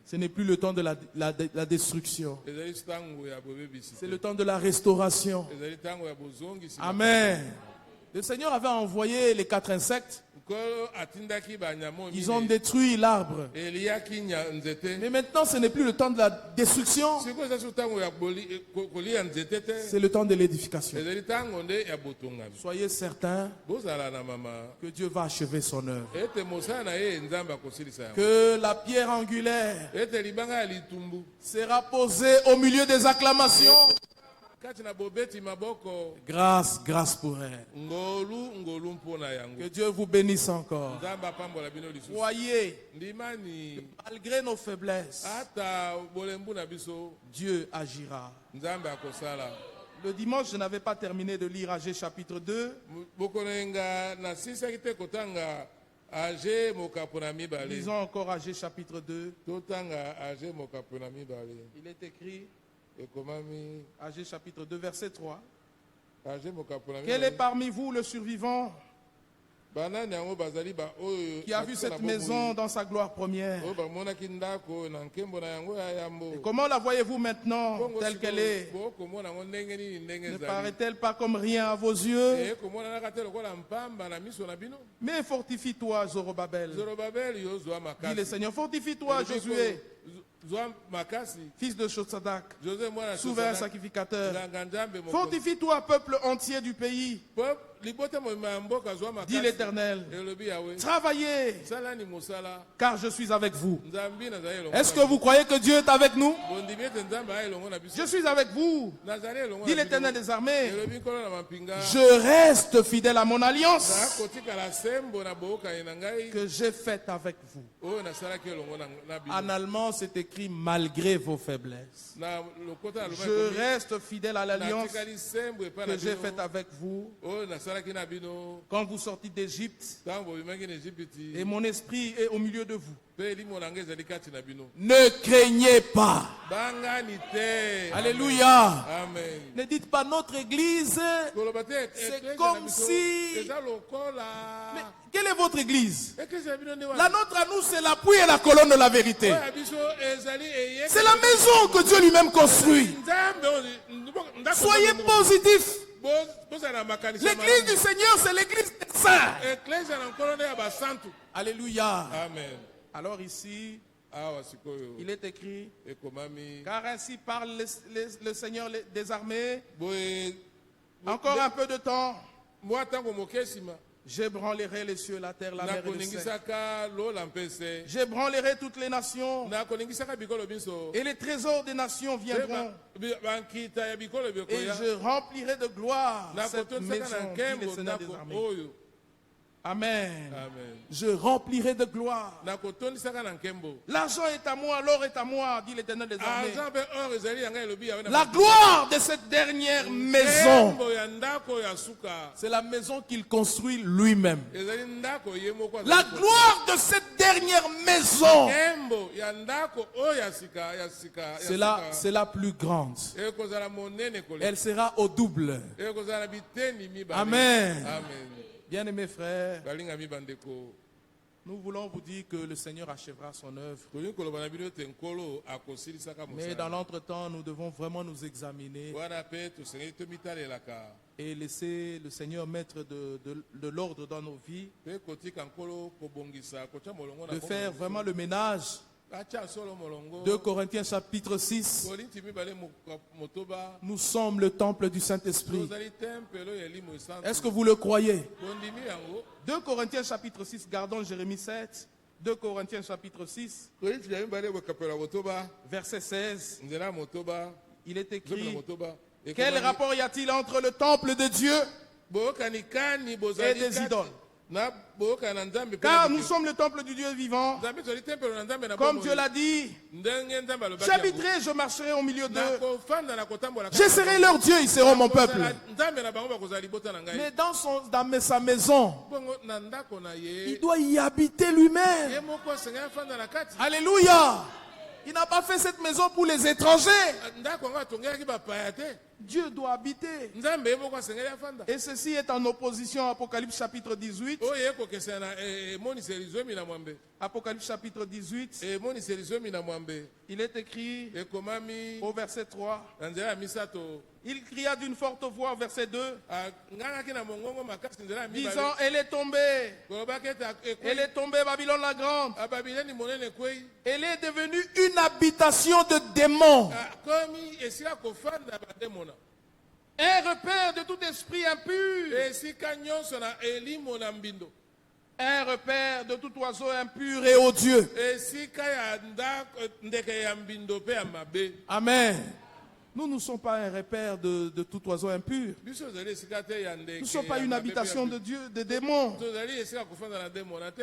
Ce n'est plus le temps de la destruction. C'est le temps de la restauration. Amen. Le Seigneur avait envoyé les 4 insectes. Ils ont détruit l'arbre. Mais maintenant, ce n'est plus le temps de la destruction. C'est le temps de l'édification. Soyez certains que Dieu va achever son œuvre. Que la pierre angulaire sera posée au milieu des acclamations. Grâce, grâce pour elle. Que Dieu vous bénisse encore. Voyez, malgré nos faiblesses, Dieu agira. Le dimanche, je n'avais pas terminé de lire Agé chapitre 2. Lisons encore Agé chapitre 2. Il est écrit, Agé chapitre 2, verset 3. Quel est parmi vous le survivant qui a vu cette maison dans sa gloire première? Et comment la voyez-vous maintenant telle qu'elle est? Ne paraît-elle pas comme rien à vos yeux? Mais fortifie-toi, Zorobabel. Dit le Seigneur, fortifie-toi, Josué, fils de Jotzadak, souverain sacrificateur. Fortifie-toi, peuple entier du pays. Dit l'Éternel, travaillez, car je suis avec vous. Est-ce que vous croyez que Dieu est avec nous? Je suis avec vous, dit l'Éternel des armées. Je reste fidèle à mon alliance que j'ai faite avec vous. En allemand, c'est écrit malgré vos faiblesses. Je reste fidèle à l'alliance que j'ai faite avec vous. Quand vous sortez d'Égypte, et mon esprit est au milieu de vous. Ne craignez pas. Alléluia. Amen. Ne dites pas notre église, c'est comme si... Mais quelle est votre église? La nôtre à nous, c'est l'appui et la colonne de la vérité. C'est la maison que Dieu lui-même construit. Soyez positifs. L'église du Seigneur, c'est l'église des saints. Alléluia. Amen. Alors ici, il est écrit, car ainsi parle le Seigneur des armées. Encore un peu de temps, j'ébranlerai les cieux, la terre, la mer et le ciel. J'ébranlerai toutes les nations. Et les trésors des nations viendront. Et je remplirai de gloire cette maison, dit le Seigneur des armées. Amen. Amen. Je remplirai de gloire. L'argent est à moi, l'or est à moi, dit l'Éternel des armées. La gloire de cette dernière maison, c'est la maison qu'il construit lui-même. La gloire de cette dernière maison, c'est la plus grande. Elle sera au double. Amen. Amen. Bien-aimés frères, nous voulons vous dire que le Seigneur achèvera son œuvre. Mais dans l'entretemps, nous devons vraiment nous examiner et laisser le Seigneur mettre de l'ordre dans nos vies, de faire vraiment le ménage. 2 Corinthiens chapitre 6. Nous sommes le temple du Saint-Esprit. Est-ce que vous le croyez? 2 Corinthiens chapitre 6, gardons Jérémie 7. 2 Corinthiens chapitre 6, verset 16. Il est écrit, quel rapport y a-t-il entre le temple de Dieu et des idoles? Car nous sommes le temple du Dieu vivant. Comme Dieu l'a dit, j'habiterai, je marcherai au milieu d'eux. Je serai leur Dieu, ils seront mon peuple. Mais dans sa maison, il doit y habiter lui-même. Alléluia. Il n'a pas fait cette maison pour les étrangers. Dieu doit habiter. Et ceci est en opposition à Apocalypse chapitre 18. Apocalypse chapitre 18. Il est écrit au verset 3. Il cria d'une forte voix, verset 2, disant, elle est tombée. Elle est tombée, Babylone la grande. Elle est devenue une habitation de démons. Un repère de tout esprit impur. Un repère de tout oiseau impur et odieux. Amen. Nous ne sommes pas un repère de tout oiseau impur. Nous ne sommes pas une habitation de Dieu, de démons.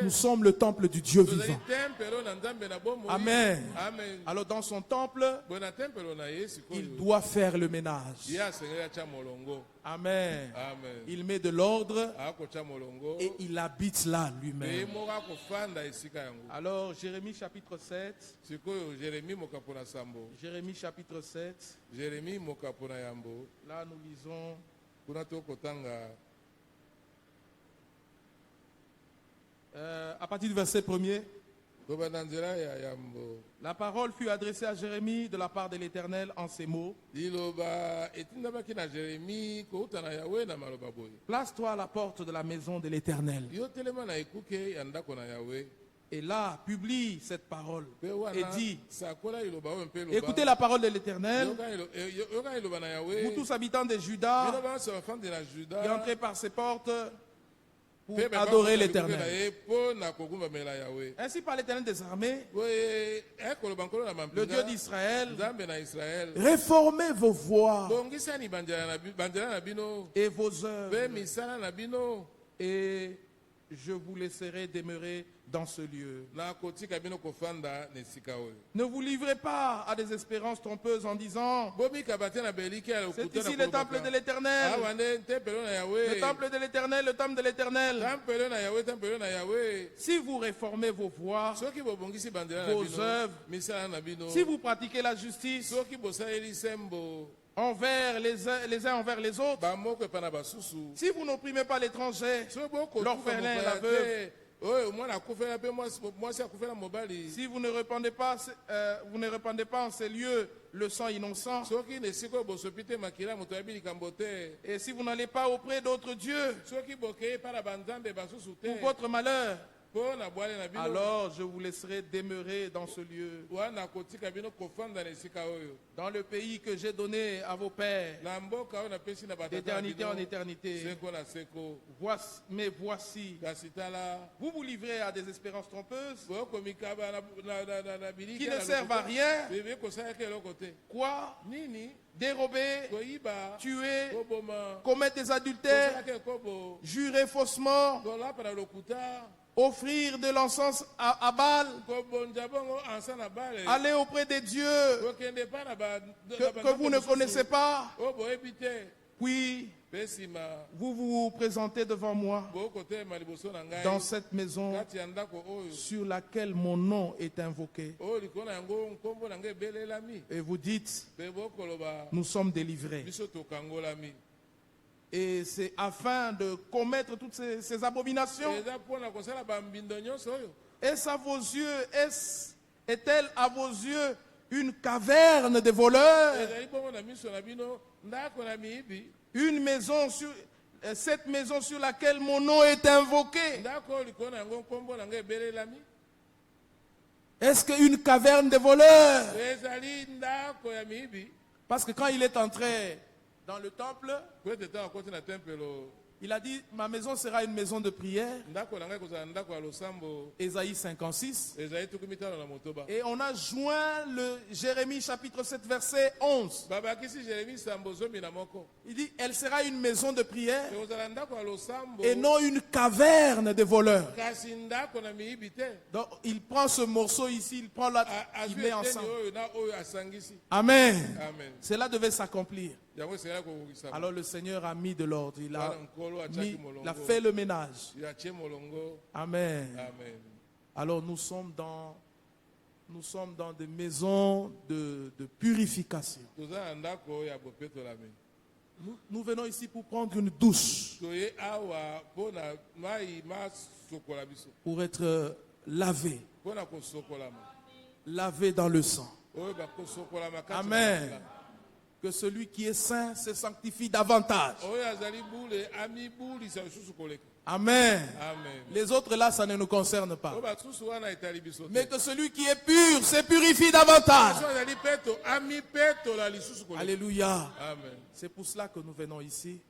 Nous sommes le temple du Dieu vivant. Amen. Alors dans son temple, il doit faire le ménage. Amen. Il met de l'ordre et il habite là lui-même. Alors Jérémie chapitre 7. Jérémie chapitre 7. Là nous lisons à partir du verset 1er. La parole fut adressée à Jérémie de la part de l'Éternel en ces mots. Place-toi à la porte de la maison de l'Éternel. Et là, publie cette parole et dit, écoutez la parole de l'Éternel, vous tous habitants de Juda, et entrez par ces portes pour adorer l'Éternel. Ainsi par l'Éternel des armées, le Dieu d'Israël, réformez vos voies et vos œuvres, et je vous laisserai demeurer dans ce lieu. Ne vous livrez pas à des espérances trompeuses en disant, c'est ici le temple de l'Éternel. Le temple de l'Éternel, le temple de l'Éternel. Si vous réformez vos voies, vos œuvres, si vous pratiquez la justice envers les uns envers les autres, si vous n'opprimez pas l'étranger, l'orphelin, la veuve, si vous ne répandez pas en ces lieux le sang innocent, et si vous n'allez pas auprès d'autres dieux pour votre malheur, alors je vous laisserai demeurer dans ce lieu, dans le pays que j'ai donné à vos pères, d'éternité en éternité. Mais voici, vous vous livrez à des espérances trompeuses qui ne servent à rien. Quoi? Dérober, tuer, commettre des adultères, jurer faussement, offrir de l'encens à Baal, aller auprès des dieux que vous ne connaissez pas, puis vous vous présentez devant moi dans cette maison sur laquelle mon nom est invoqué. Et vous dites, nous sommes délivrés. Et c'est afin de commettre toutes ces abominations. Est-ce à vos yeux, est-elle à vos yeux une caverne de voleurs? Une maison cette maison sur laquelle mon nom est invoqué. Est-ce qu'une caverne de voleurs? Parce que quand il est entré dans le temple, il a dit, ma maison sera une maison de prière. Ésaïe 56. Et on a joint le Jérémie chapitre 7 verset 11. Il dit, elle sera une maison de prière et non une caverne de voleurs. Donc il prend ce morceau ici, il prend là, il met ensemble. Amen. Cela devait s'accomplir. Alors le Seigneur a mis de l'ordre, il a fait le ménage. Amen. Alors nous sommes dans des maisons de purification. Nous venons ici pour prendre une douche, pour être lavés, lavés dans le sang. Amen. Que celui qui est saint se sanctifie davantage. Amen. Les autres là, ça ne nous concerne pas. Mais que celui qui est pur se purifie davantage. Alléluia. C'est pour cela que nous venons ici.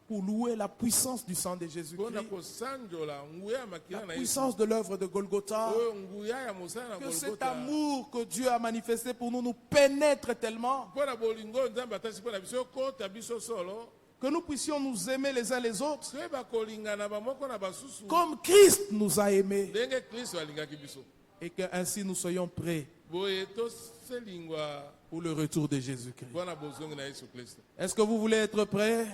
Pour louer la puissance du sang de Jésus-Christ. La puissance de l'œuvre de Golgotha. Que cet amour que Dieu a manifesté pour nous pénètre tellement. Que nous puissions nous aimer les uns les autres comme Christ nous a aimés. Et qu'ainsi nous soyons prêts pour le retour de Jésus-Christ. Est-ce que vous voulez être prêts?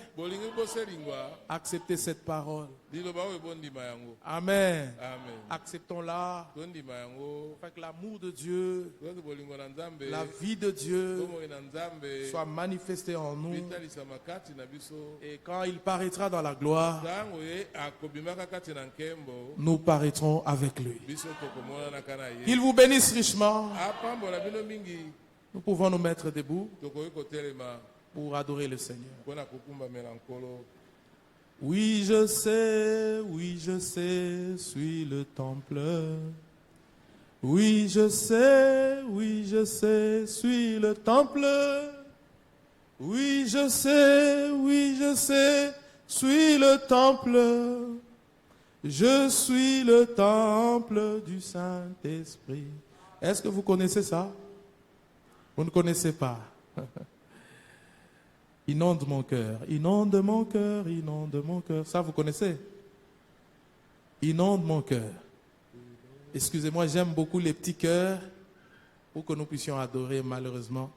Acceptez cette parole. Amen. Acceptons-la. Afin que l'amour de Dieu, la vie de Dieu soit manifestée en nous. Et quand il paraîtra dans la gloire, nous paraîtrons avec lui. Qu'il vous bénisse richement. Nous pouvons nous mettre debout pour adorer le Seigneur. Oui, je sais, suis le temple. Oui, je sais, suis le temple. Oui, je sais, suis le temple. Je suis le temple du Saint-Esprit. Est-ce que vous connaissez ça? Vous ne connaissez pas. Inonde mon cœur, inonde mon cœur, inonde mon cœur. Ça, vous connaissez? Inonde mon cœur. Excusez-moi, j'aime beaucoup les petits cœurs pour que nous puissions adorer. Malheureusement,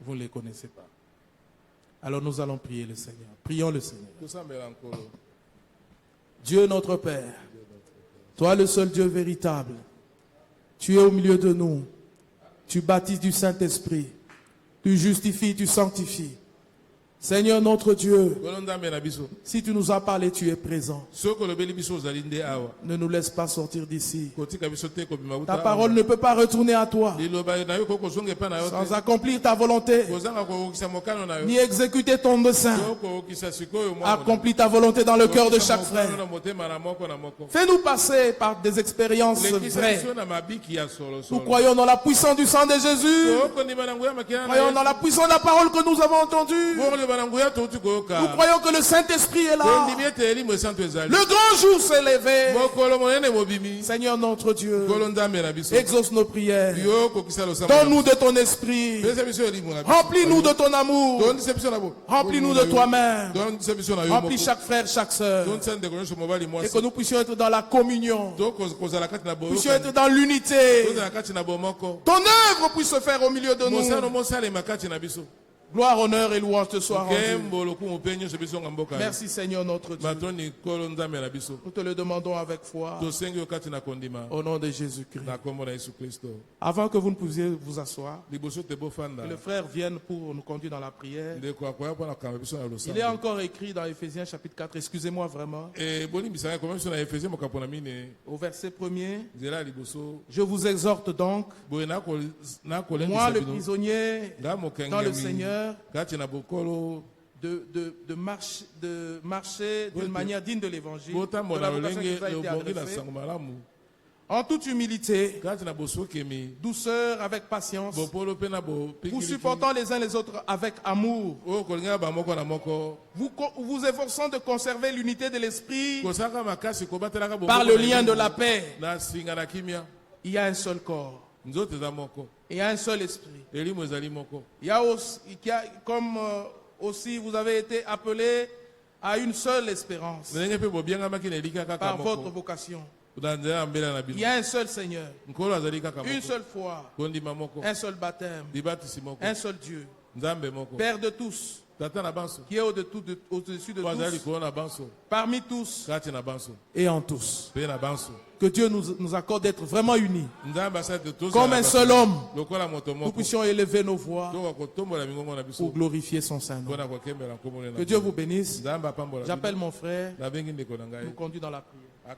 vous ne les connaissez pas. Alors nous allons prier le Seigneur. Prions le Seigneur. Dieu notre Père, toi le seul Dieu véritable, tu es au milieu de nous. Tu baptises du Saint-Esprit. Tu justifies, tu sanctifies. Seigneur notre Dieu, si tu nous as parlé, tu es présent. Ne nous laisse pas sortir d'ici. Ta parole ne peut pas retourner à toi sans accomplir ta volonté, ni exécuter ton dessein. Accomplis ta volonté dans le cœur de chaque frère. Fais-nous passer par des expériences vraies. Nous croyons dans la puissance du sang de Jésus. Nous croyons dans la puissance de la parole que nous avons entendue. Nous croyons que le Saint-Esprit est là. Le grand jour s'est levé. Seigneur notre Dieu, exauce nos prières. Donne-nous de ton esprit. Remplis-nous de ton amour. Remplis-nous de toi-même. Remplis chaque frère, chaque sœur. Et que nous puissions être dans la communion. Nous puissions être dans l'unité. Ton œuvre puisse se faire au milieu de nous. Gloire, honneur et louange te soient rendus. Merci Seigneur notre Dieu. Nous te le demandons avec foi. Au nom de Jésus-Christ. Avant que vous ne puissiez vous asseoir, que le frère vienne pour nous conduire dans la prière. Il est encore écrit dans Éphésiens chapitre 4, excusez-moi vraiment. Au verset 1er, je vous exhorte donc, moi le prisonnier dans le Seigneur, de marcher d'une manière digne de l'évangile, de la vocation qui nous a été adressée, en toute humilité, douceur avec patience, vous supportant les uns les autres avec amour, vous efforçant de conserver l'unité de l'esprit par le lien de la paix. Il y a un seul corps. Il y a un seul esprit. Il y a aussi, comme aussi vous avez été appelés à une seule espérance par votre vocation. Il y a un seul Seigneur, une seule foi, un seul baptême, un seul Dieu, Père de tous, qui est au-dessus de tous, parmi tous et en tous. Que Dieu nous accorde d'être vraiment unis. Comme un seul homme, nous puissions élever nos voix pour glorifier son Saint-Nom. Que Dieu vous bénisse. J'appelle mon frère, nous conduit dans la prière.